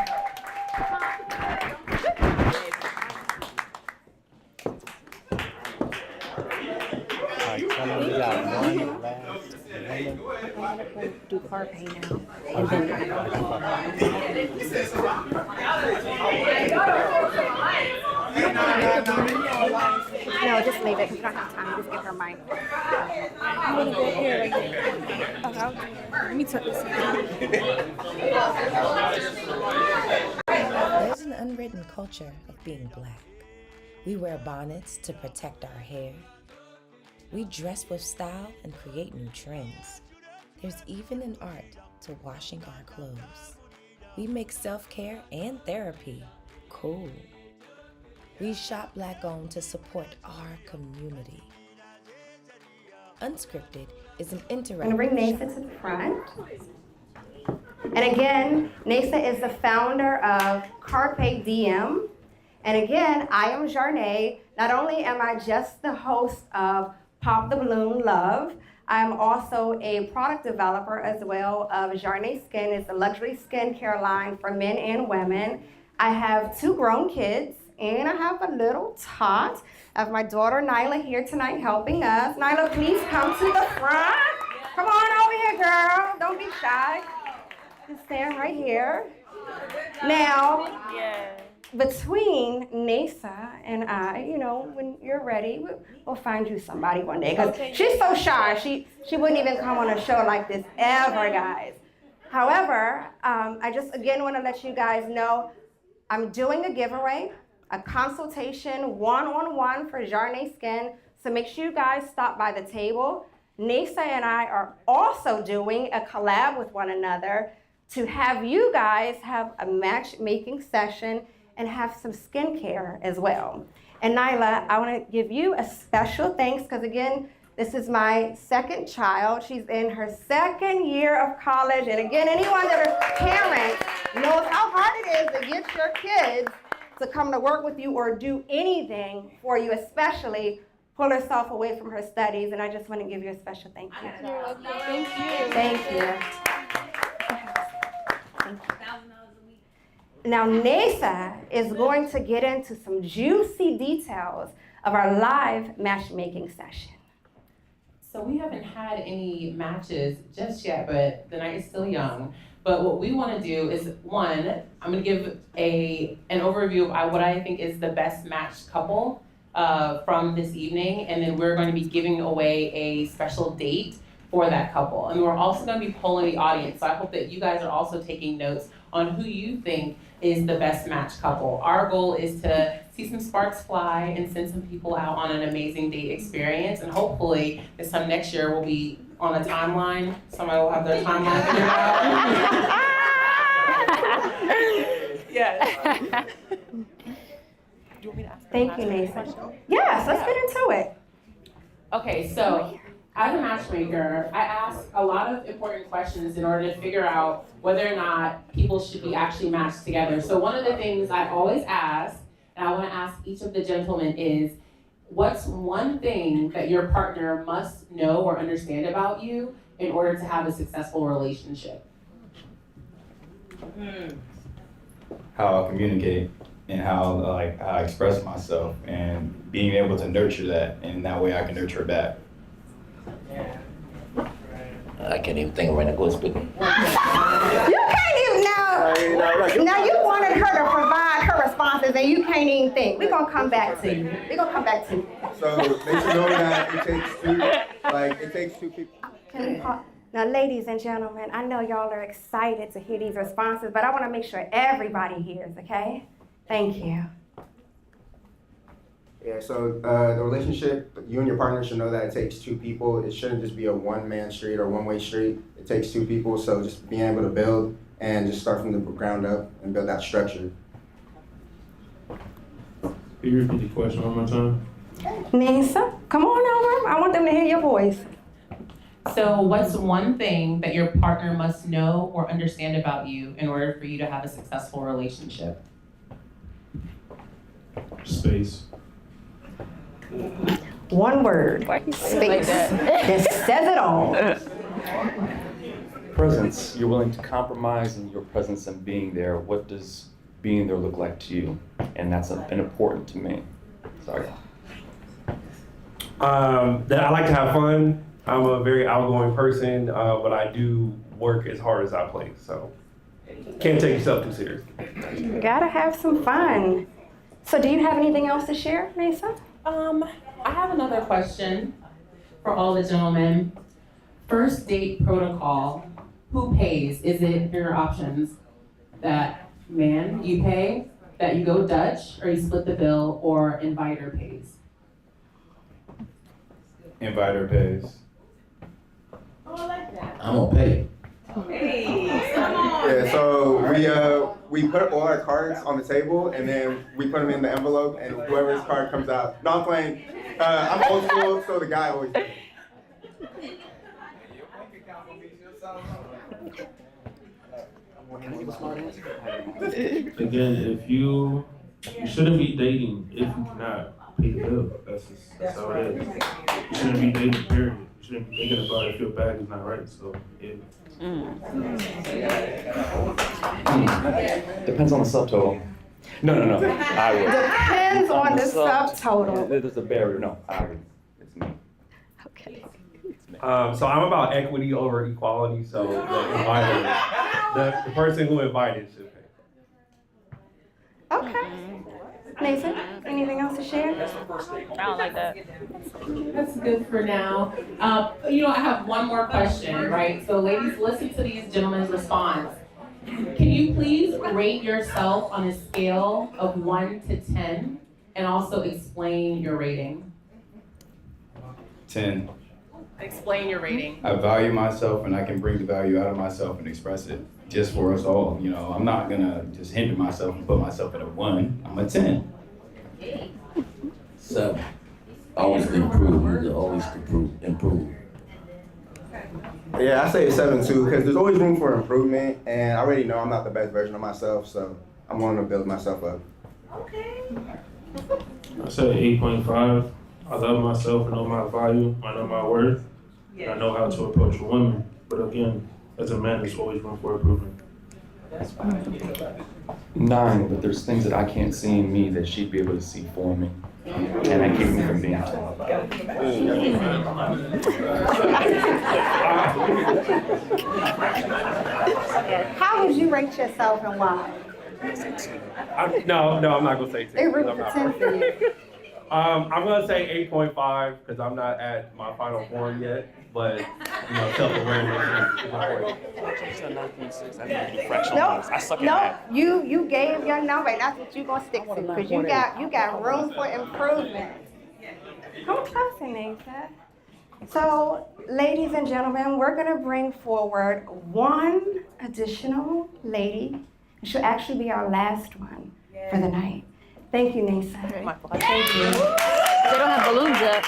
Do Carpe now. And then No, just leave it because we don't have time. Just give her mine. I'm gonna go here right here. Okay. Let me turn this. There's an unwritten culture of being black. We wear bonnets to protect our hair. We dress with style and create new trends. There's even an art to washing our clothes. We make self-care and therapy cool. We shop Black-owned to support our community. Unscripted is an interactive. I'm gonna bring Nasa to the front. And again, Nasa is the founder of Carpe Diem. And again, I am Jarnay. Not only am I just the host of Pop the Balloon Love, I'm also a product developer as well of Jarnay Skin. It's a luxury skincare line for men and women. I have 2 grown kids, and I have a little tot. I have my daughter Nyla here tonight helping us. Nyla, please come to the front. Come on over here, girl. Don't be shy. Just stand right here. Now, between Nasa and I, you know, when you're ready, we'll find you somebody one day. Because she's so shy, she wouldn't even come on a show like this ever, guys. However, I just again want to let you guys know I'm doing a giveaway, a consultation one-on-one for Jarnay Skin. So make sure you guys stop by the table. Nasa and I are also doing a collab with one another to have you guys have a matchmaking session and have some skincare as well. And Nyla, I want to give you a special thanks because again, this is my second child. She's in her 2nd year of college. And again, anyone that is parents knows how hard it is to get your kids to come to work with you or do anything for you, especially pull herself away from her studies. And I just want to give you a special thank you. You're welcome. Thank you. Thank you. Now, Nasa is going to get into some juicy details of our live matchmaking session. So we haven't had any matches just yet, but the night is still young. But what we want to do is, one, I'm going to give an overview of what I think is the best matched couple from this evening, and then we're going to be giving away a special date for that couple. And we're also going to be polling the audience, so I hope that you guys are also taking notes on who you think is the best matched couple. Our goal is to see some sparks fly and send some people out on an amazing date experience, and hopefully this time next year we'll be on a timeline. Somebody will have their timeline figured out. Yes. Do you want me to ask her? Thank you, Nasa. Yes, let's get into it. Okay, so as a matchmaker, I ask a lot of important questions in order to figure out whether or not people should be actually matched together. So one of the things I always ask, and I want to ask each of the gentlemen is, what's one thing that your partner must know or understand about you in order to have a successful relationship? How I communicate and how I express myself and being able to nurture that, and that way I can nurture back. I can't even think right now. Go speak. You can't even now you wanted her to provide her responses and you can't even think. We're gonna come back to you. We're gonna come back to you. So they should know that it takes two people. Can we pause? Now, ladies and gentlemen, I know y'all are excited to hear these responses, but I want to make sure everybody hears, okay? Thank you. Yeah, so the relationship, you and your partner should know that it takes two people. It shouldn't just be a one-man street or one-way street. It takes two people, so just being able to build and just start from the ground up and build that structure. Can you repeat the question one more time? Nisa, come on over. I want them to hear your voice. So what's one thing that your partner must know or understand about you in order for you to have a successful relationship? Space. One word. Space. This says it all. Presence. You're willing to compromise in your presence and being there. What does being there look like to you? And that's important to me. Sorry. That I like to have fun. I'm a very outgoing person, but I do work as hard as I play. So can't take yourself too seriously. You gotta have some fun. So do you have anything else to share, Nisa? I have another question for all the gentlemen. First date protocol, who pays? Is it your options that man, you pay, that you go Dutch, or you split the bill, or inviter pays? Inviter pays. I'm gonna pay. Yeah, so we put all our cards on the table and then we put them in the envelope and whoever's card comes out. No, I'm playing. I'm old school, so the guy always. Again, if you shouldn't be dating if you cannot pay the bill. That's how it is. You shouldn't be dating, period. You shouldn't be thinking about if your bag is not right. So yeah. Depends on the subtotal. No. I would. Depends on the subtotal. There's a barrier. No, I would. It's me. Okay. So I'm about equity over equality. So the person who invited should pay. Okay. Nathan, anything else to share? I don't like that. That's good for now. I have one more question, right? So ladies, listen to these gentlemen's response. Can you please rate yourself on a scale of 1 to 10 and also explain your rating? 10. Explain your rating. I value myself and I can bring the value out of myself and express it just for us all. I'm not gonna just hinder myself and put myself at a 1. I'm a 10. 7. Always improve. You always improve. Yeah, I say a 7 too, because there's always room for improvement, and I already know I'm not the best version of myself, so I'm willing to build myself up. I said 8.5. I love myself, I know my value, I know my worth, and I know how to approach a woman. But again, as a man, there's always room for improvement. 9, but there's things that I can't see in me that she'd be able to see for me. And I keep me from being 10. How would you rate yourself and why? No, I'm not gonna say 10. They root for 10 for you. I'm gonna say 8.5 because I'm not at my final form yet. But self-awareness is important. No, you gave your number, and that's what you're gonna stick to, because you got room for improvement. Come closer, Nathan. So, ladies and gentlemen, we're gonna bring forward one additional lady. She'll actually be our last one for the night. Thank you, Nathan. Thank you. They don't have balloons yet.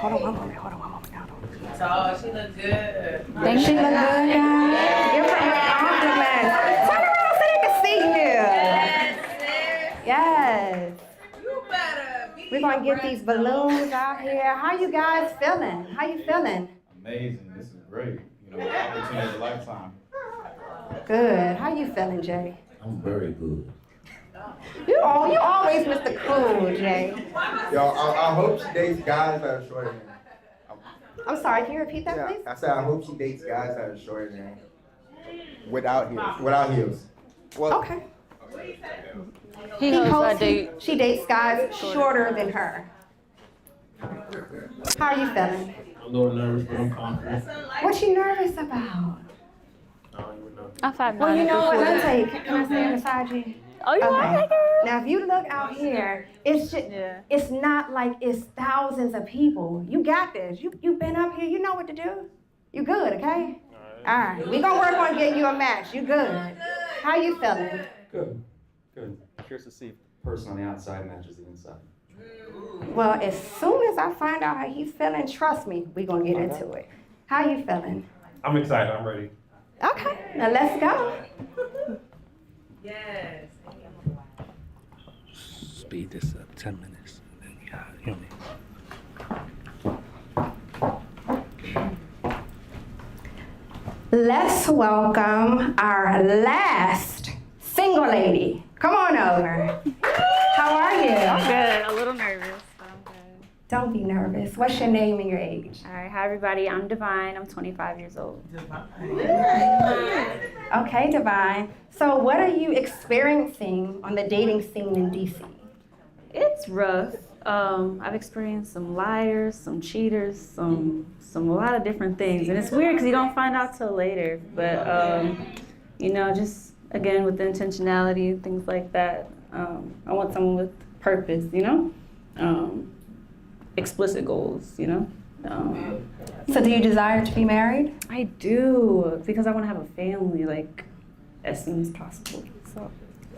Hold on one moment. Oh, she look good. Thank you. She look good, guys. Give her a compliment. Turn around so they can see you. Yes. You better be. We're gonna get these balloons out here. How you guys feeling? How you feeling? Amazing. This is great. Opportunity of a lifetime. Good. How you feeling, Jay? I'm very good. You always Mr. Cool, Jay. Yo, I hope she dates guys that are shorter than me. I'm sorry, can you repeat that, Yeah, please? I said I hope she dates guys that are shorter than her. Without heels. Without heels. Well, Okay. He hopes she dates guys shorter than her. How are you feeling? I'm a little nervous, but I'm confident. What you nervous about? I don't even know. I'm 5'9". Well, you know what? Let's say, can I stand beside you? Oh, you are, girl? Now, if you look out here, it's just, it's not like it's thousands of people. You got this. You been up here. You know what to do. You good, okay? All right. We gonna work on getting you a match. You good? How you feeling? Good. Curious to see if the person on the outside matches the inside. Well, as soon as I find out how he's feeling, trust me, we gonna get into it. How you feeling? I'm excited. I'm ready. Okay. Now let's go. Yes. Speed this up 10 minutes. And then we got, you know Let's welcome our last single lady. Come on over. How are you? I'm good. A little nervous, but I'm good. Don't be nervous. What's your name and your age? All right. Hi, everybody. I'm Divine. I'm 25 years old. Okay, Divine. So what are you experiencing on the dating scene in DC? It's rough. I've experienced some liars, some cheaters, some a lot of different things, and it's weird because you don't find out till later. But you know, just again with the intentionality and things like that. I want someone with purpose, you know, explicit goals, you know. So do you desire to be married? I do, because I want to have a family like as soon as possible. So.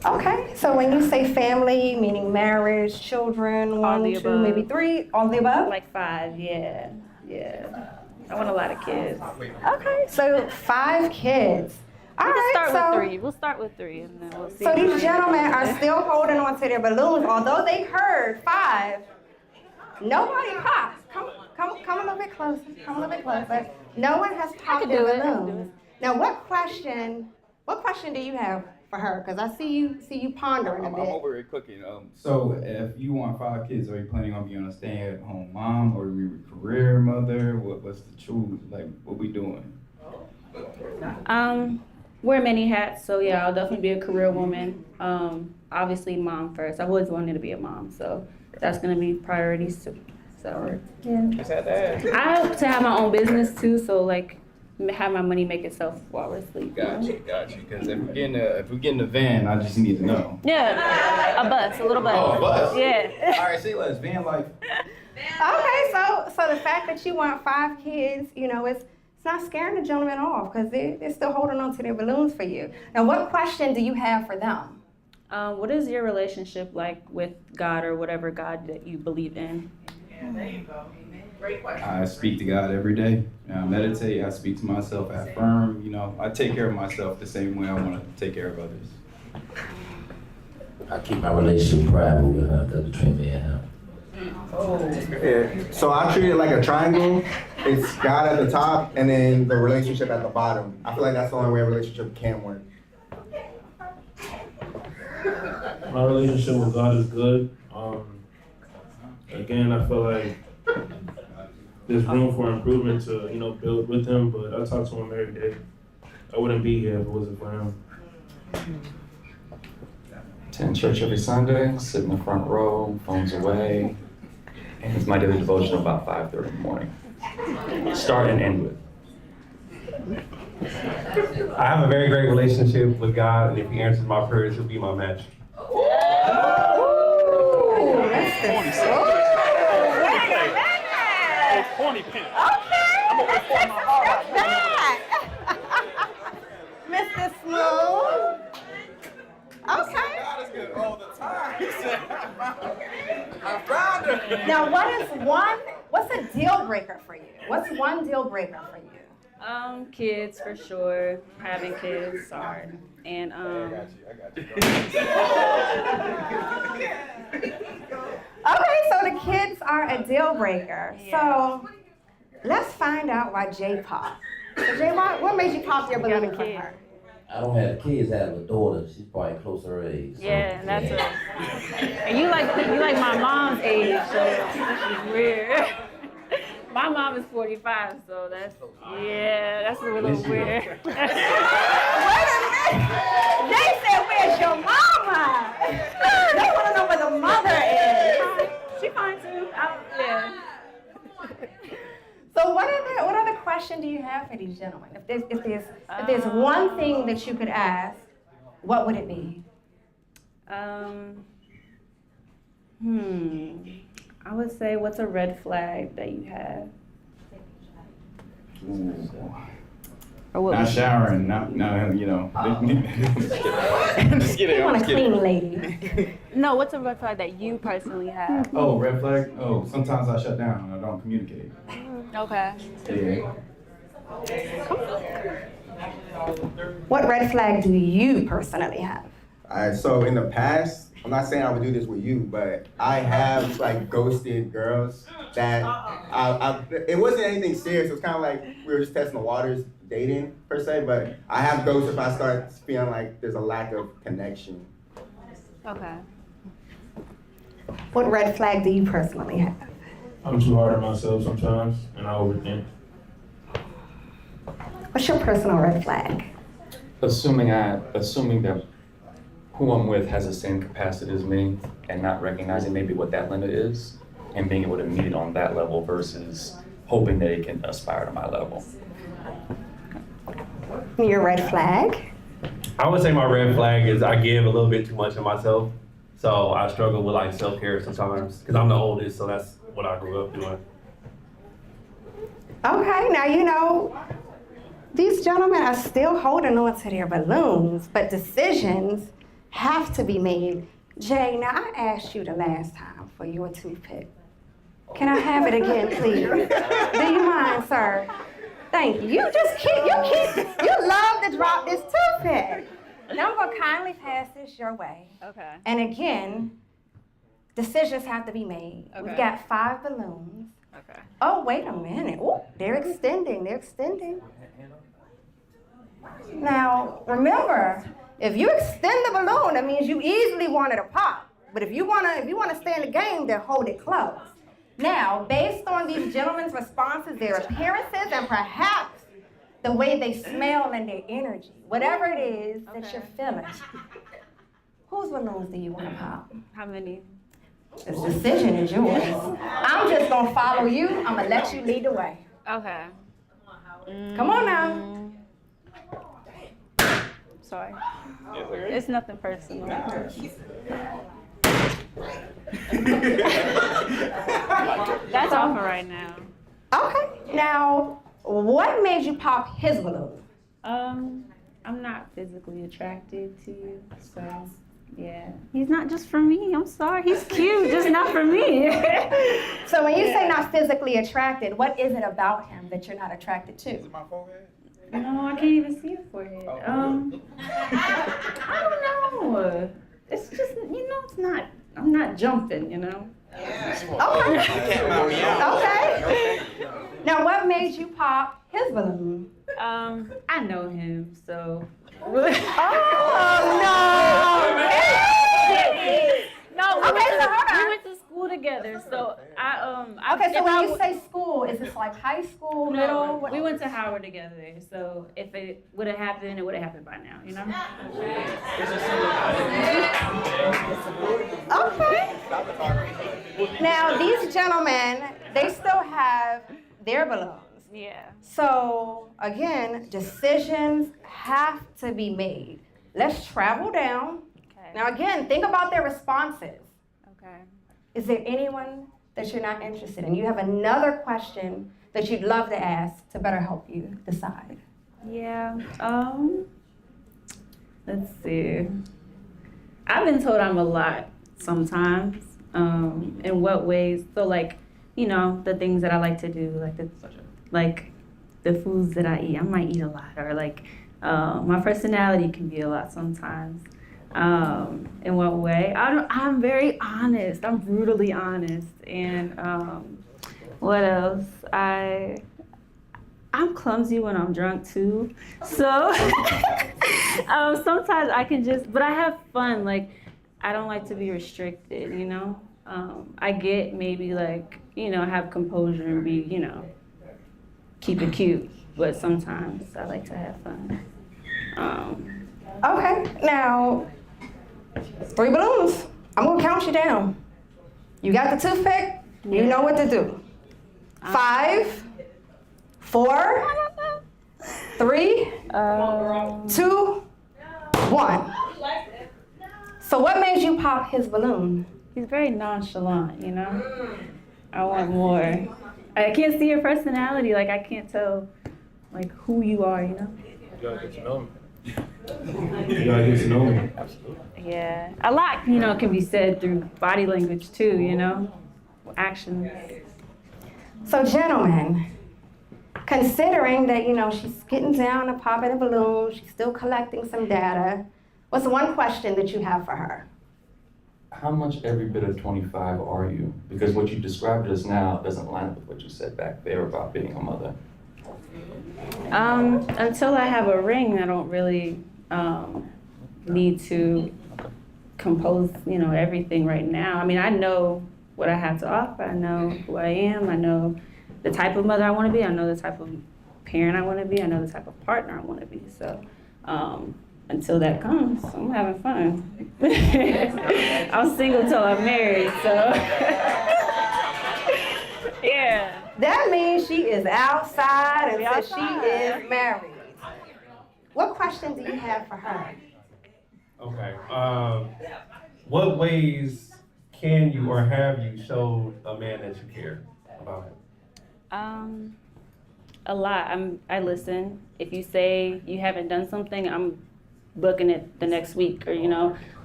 Okay, so when you say family, meaning marriage, children, All the 1, 2, above. maybe 3, all the above? Like 5, yeah. I want a lot of kids. Okay, so 5 kids. All We'll right, start so, with 3. We'll start with 3, and then we'll see. So these gentlemen are still holding on to their balloons, although they heard 5. Nobody popped. Come a little bit closer. Come a little bit closer. No one has popped their balloons. Now, what question do you have for her? Because I see you pondering a I'm bit. over here cooking. So if you want 5 kids, are you planning on being a stay-at-home mom or are you a career mother? What's the truth? Like, what we doing? Wear many hats, so yeah, I'll definitely be a career woman. Obviously, mom first. I've always wanted to be a mom, so that's gonna be priorities too. So yeah. Just had to ask. I hope to have my own business too, so like have my money make itself while we're asleep. Got you. Because if we get in the van, I just need to know. Yeah, a bus, a little bus. Oh, a bus? Yeah. All right, say less. Van life. Okay, so the fact that you want 5 kids, you know, it's not scaring the gentlemen off because they're still holding on to their balloons for you. Now, what question do you have for them? What is your relationship like with God or whatever God that you believe in? Yeah, there you go. Great question. I speak to God every day. I meditate. I speak to myself. I affirm. You know, I take care of myself the same way I want to take care of others. I keep my relationship private with her, that's between me and her. Yeah. So I treat it like a triangle. It's God at the top and then the relationship at the bottom. I feel like that's the only way a relationship can work. My relationship with God is good. Again, I feel like there's room for improvement to, you know, build with him, but I talk to him every day. I wouldn't be here if it wasn't for him. Attend church every Sunday, sit in the front row, phones away, and it's my daily devotion about 5:30 in the morning. Start and end with. I have a very great relationship with God, and if He answers my prayers, He'll be my match. Corny pimp. Mr. Smooth. Okay. God is good all the time. He said, I found her. Now, what's a deal breaker for you? What's one deal breaker for you? Kids for sure. Having kids, sorry. And I got you. Okay, so the kids are a deal breaker. So let's find out why Jay popped. So Jay, what made you pop your balloon for her? I don't have kids, I have a daughter, she's probably close to her age. So, yeah, and that's and you like my mom's age, so this is weird. My mom is 45, so that's a little weird. Wait a minute. They said, "Where's your mama?" They want to know where the mother is. She fine too. Yeah. So what other question do you have for these gentlemen? If there's one thing that you could ask, what would it be? I would say, what's a red flag that you have? Not showering, not you know. Just kidding. You want I'm a just kidding. clean lady. No, what's a red flag that you personally have? Oh, red flag. Oh, sometimes I shut down. I don't communicate. Okay. Yeah. What red flag do you personally have? Alright, so in the past, I'm not saying I would do this with you, but I have like ghosted girls that it wasn't anything serious. It was kind of like we were just testing the waters, dating per se. But I have ghosted if I start feeling like there's a lack of connection. Okay. What red flag do you personally have? I'm too hard on myself sometimes, and I overthink. What's your personal red flag? Assuming that who I'm with has the same capacity as me and not recognizing maybe what that limit is and being able to meet it on that level versus hoping that it can aspire to my level. Your red flag? I would say my red flag is I give a little bit too much of myself. So I struggle with like self-care sometimes because I'm the oldest, so that's what I grew up doing. Okay, now you know, these gentlemen are still holding on to their balloons, but decisions have to be made. Jay, now I asked you the last time for your toothpick. Can I have it again, please? Do you mind, sir? Thank you. You love to drop this toothpick. Now I'm gonna kindly pass this your way. Okay. And again, decisions have to be made. Okay. We've got 5 balloons. Okay. Oh, wait a minute. Oh, they're extending. Now, remember, if you extend the balloon, that means you easily want it to pop. But if you wanna stay in the game, then hold it close. Now, based on these gentlemen's responses, their appearances, and perhaps the way they smell and their energy, whatever it is that you're feeling, whose balloons do you want to pop? How many? This decision is yours. I'm just gonna follow you. I'm gonna let you lead the way. Okay. Come on now. Sorry. It's nothing personal. That's all for right now. Okay. Now, what made you pop his balloon? I'm not physically attracted to you, so yeah. He's not just for me. I'm sorry. He's cute, just not for me. So when you say not physically attracted, what is it about him that you're not attracted to? Is it my forehead? No, I can't even see your forehead. I don't know. It's just, it's not. I'm not jumping, Okay. Okay. Now, what made you pop his balloon? I know him, so. Oh, no! No, Okay, so hold on. we went to school together, so Okay, so when you say school, is this like high school, middle? No, we went to Howard together, so if it would have happened, it would have happened by now, Okay. Now, these gentlemen, they still have their balloons. Yeah. So, again, decisions have to be made. Let's travel down. Okay. Now, again, think about their responses. Okay. Is there anyone that you're not interested in? You have another question that you'd love to ask to better help you decide. Yeah. Let's see. I've been told I'm a lot sometimes. In what ways? So the things that I like to do, like the foods that I eat. I might eat a lot, or my personality can be a lot sometimes. In what way? I'm very honest. I'm brutally honest. And what else? I'm clumsy when I'm drunk too. So sometimes I can but I have fun. I don't like to be restricted, I get maybe have composure and be, keep it cute. But sometimes I like to have fun. Okay, now, 3 balloons. I'm gonna count you down. You got the toothpick, you know what to do. 5, 4, 3, 2, 1. So what made you pop his balloon? He's very nonchalant, I want more. I can't see your personality. Like, I can't tell, who you are, You gotta get to know me. You gotta get to know me. Absolutely. Yeah. A lot, can be said through body language, too, actions. So gentlemen, considering that, she's getting down to popping a balloon, she's still collecting some data, what's the one question that you have for her? How much every bit of 25 are you? Because what you described just now doesn't line up with what you said back there about being a mother. Until I have a ring, I don't really need to compose, everything right now. I mean, I know what I have to offer. I know who I am. I know the type of mother I want to be. I know the type of parent I want to be. I know the type of partner I want to be. So until that comes, I'm having fun. I'm single till I'm married, so yeah. That means she is outside until she is married. What question do you have for her? Okay. What ways can you or have you showed a man that you care about him? A lot. I listen. If you say you haven't done something, I'm booking it the next week, or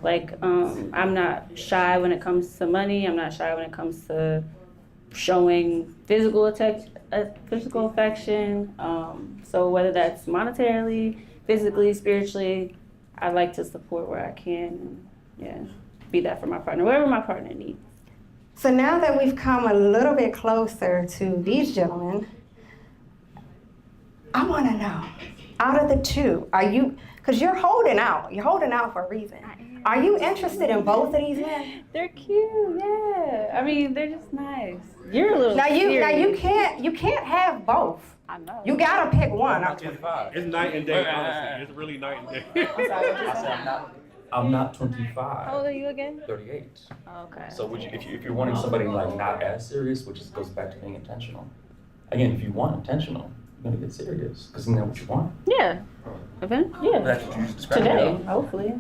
I'm not shy when it comes to money. I'm not shy when it comes to showing physical affection. So whether that's monetarily, physically, spiritually, I like to support where I can. And, be that for my partner, whatever my partner needs. So now that we've come a little bit closer to these gentlemen, I want to know, out of the two, because you're holding out for a reason. Are you interested in both of these men? They're cute, yeah. I mean, they're just nice. You're a little you can't have both. I know. You gotta pick one. It's night and day, honestly. It's really night and day. I'm not 25. How old are you again? 38. Oh, okay. So if you're wanting somebody not as serious, which just goes back to being intentional. Again, if you want intentional, you're gonna get serious because you know what you want. Yeah. Event? Yeah. That's what you just described. Today, hopefully.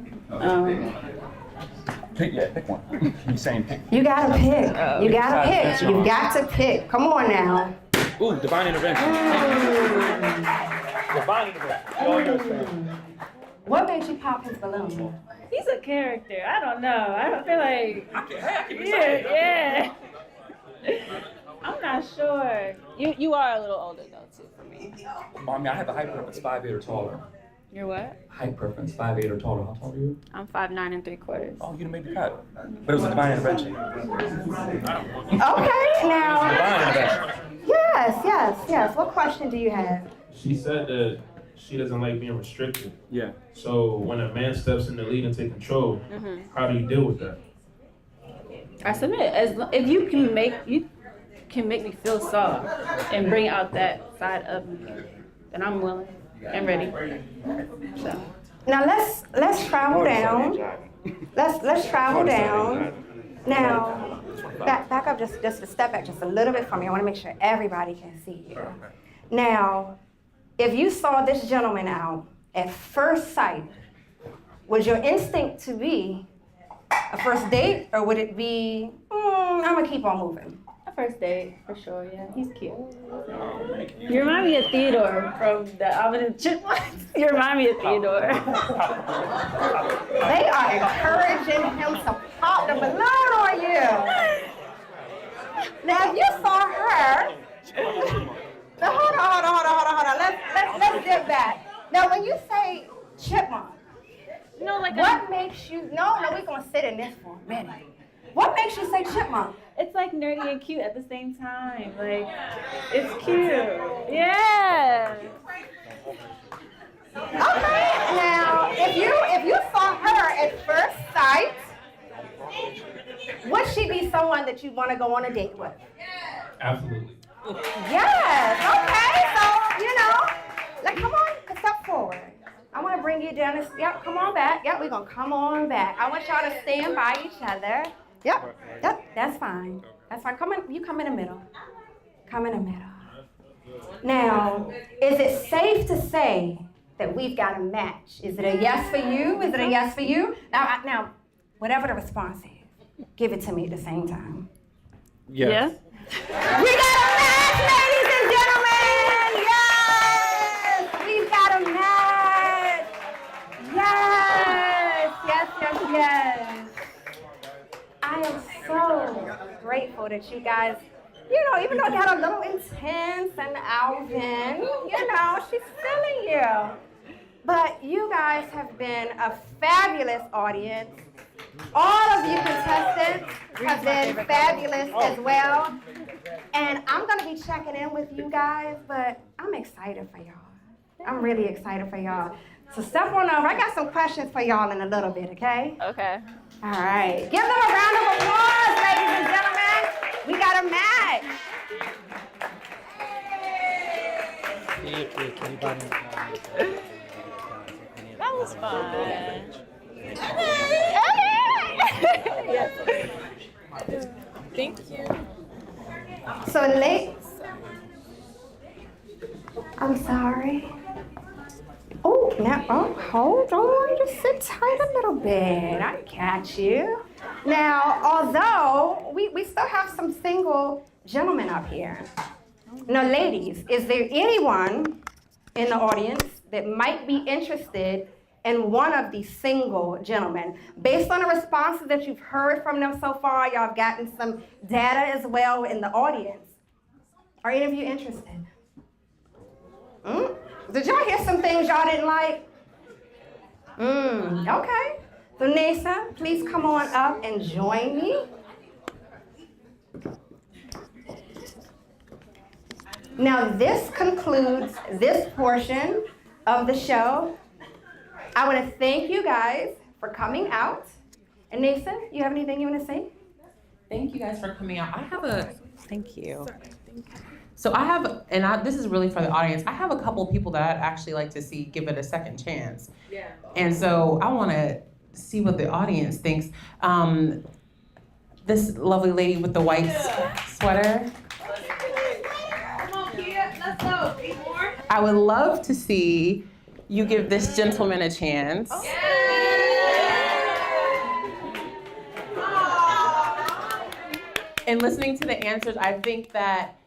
Pick one. You're saying pick. You gotta pick. You gotta pick. You got to pick. Come on now. Ooh, divine intervention. Divine intervention. What made you pop his balloon? He's a character. I don't know. I don't feel like. I can be yeah. I'm not sure. You are a little older though too for me. I mean, I have a height preference 5'8" or taller. You're what? Height preference 5'8" or taller. How tall are you? I'm 5'9"3/4. Oh, you done made the cut. But it was a divine intervention. Okay, now. Divine intervention. Yes. What question do you have? She said that she doesn't like being restricted. Yeah. So when a man steps in the lead and take control, how do you deal with that? I submit. If you can make me feel soft and bring out that side of me, then I'm willing and ready. So. Now let's travel down. Let's travel down. Now, back up just a step back just a little bit from me. I want to make sure everybody can see you. Now, if you saw this gentleman out at first sight, would your instinct to be a first date, or would it be, I'm gonna keep on moving? A first date, for sure, yeah. He's cute. You remind me of Theodore from the Alvin and Chipmunks. You remind me of Theodore. They are encouraging him to pop the balloon on you. Now, if you saw her, now hold on. Let's get back. Now, when you say chipmunk, what makes you, no, we're gonna sit in this for a minute. What makes you say chipmunk? It's like nerdy and cute at the same time. Like, it's cute. Yeah. Okay, now, if you saw her at first sight, would she be someone that you want to go on a date with? Absolutely. Yes, okay, so, you know, like, come on, step forward. I want to bring you down, yep, come on back. Yep, we're going to come on back. I want y'all to stand by each other. Yep, that's fine. That's fine. You come in the middle. Come in the middle. Now, is it safe to say that we've got a match? Is it a yes for you? Is it a yes for you? Now, whatever the response is, give it to me at the same time. Yes. Yeah? We got a match, ladies and gentlemen! Yes! We've got a match! Yes! I am so grateful that you guys, you know, even though it got a little intense and Alvin, you know, she's feeling you. But you guys have been a fabulous audience. All of you contestants have been fabulous as well. And I'm going to be checking in with you guys, but I'm excited for y'all. I'm really excited for y'all. So step on over. I got some questions for y'all in a little bit, okay? Okay. All right. Give them a round of applause, ladies and gentlemen. We got a match. That was fun. Thank you. So late. I'm sorry. Oh, now, hold on. Just sit tight a little bit. I got you. Now, although we still have some single gentlemen up here. Now, ladies, is there anyone in the audience that might be interested in one of these single gentlemen? Based on the responses that you've heard from them so far, y'all have gotten some data as well in the audience. Are any of you interested? Did y'all hear some things y'all didn't like? Okay. So Nasa, please come on up and join me. Now this concludes this portion of the show. I want to thank you guys for coming out. And Nasa, you have anything you want to say? Thank you guys for coming out. I have a, thank you. So I have, and this is really for the audience, I have a couple people that I'd actually like to see give it a second chance. Yeah. And so I want to see what the audience thinks. This lovely lady with the white sweater. Come on, Kia, let's go. 8 more. I would love to see you give this gentleman a chance. And listening to the answers, I think that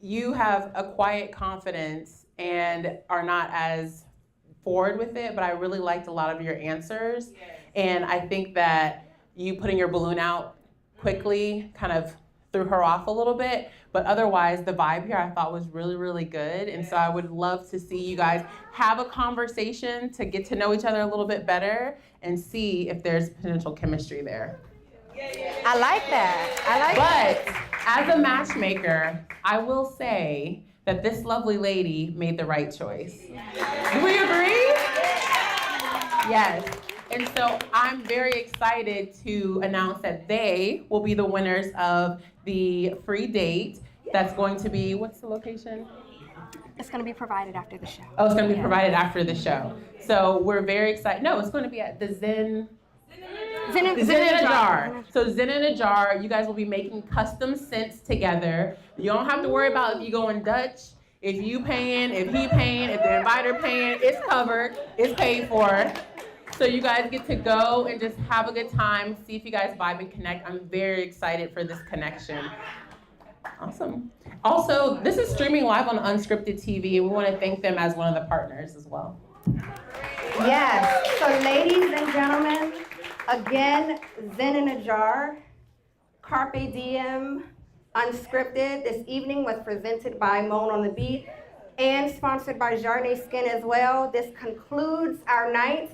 you have a quiet confidence and are not as forward with it, but I really liked a lot of your answers. And I think that you putting your balloon out quickly kind of threw her off a little bit, but otherwise the vibe here I thought was really, really good. And so I would love to see you guys have a conversation to get to know each other a little bit better and see if there's potential chemistry there. I like that. But as a matchmaker, I will say that this lovely lady made the right choice. Do we agree? Yes. And so I'm very excited to announce that they will be the winners of the free date. That's going to be, what's the location? It's going to be provided after the show. Oh, it's going to be provided after the show. So we're very excited. No, it's going to be at the Zen in a Jar. So Zen in a Jar, you guys will be making custom scents together. You don't have to worry about if you go in Dutch, if you paying, if he paying, if the inviter paying, it's covered, it's paid for. So you guys get to go and just have a good time, see if you guys vibe and connect. I'm very excited for this connection. Awesome. Also, this is streaming live on Unscripted TV, and we want to thank them as one of the partners as well. Yes. So ladies and gentlemen, again, Zen in a Jar, Carpe Diem, Unscripted. This evening was presented by Moan on the Beat and sponsored by Jarnay Skin as well. This concludes our night.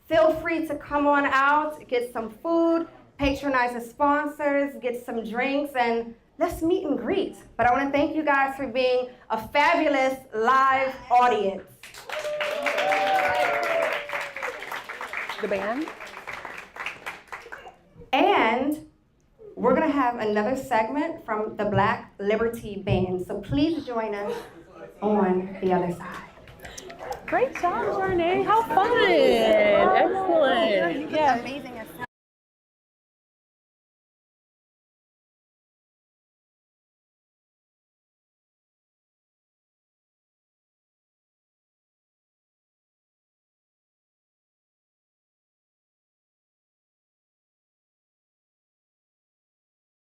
Feel free to come on out, get some food, patronize the sponsors, get some drinks, and let's meet and greet. But I want to thank you guys for being a fabulous live audience. The band. And we're going to have another segment from the Black Liberty Band. So please join us on the other side. Great job, Journey. How fun. Excellent. Yeah. Amazing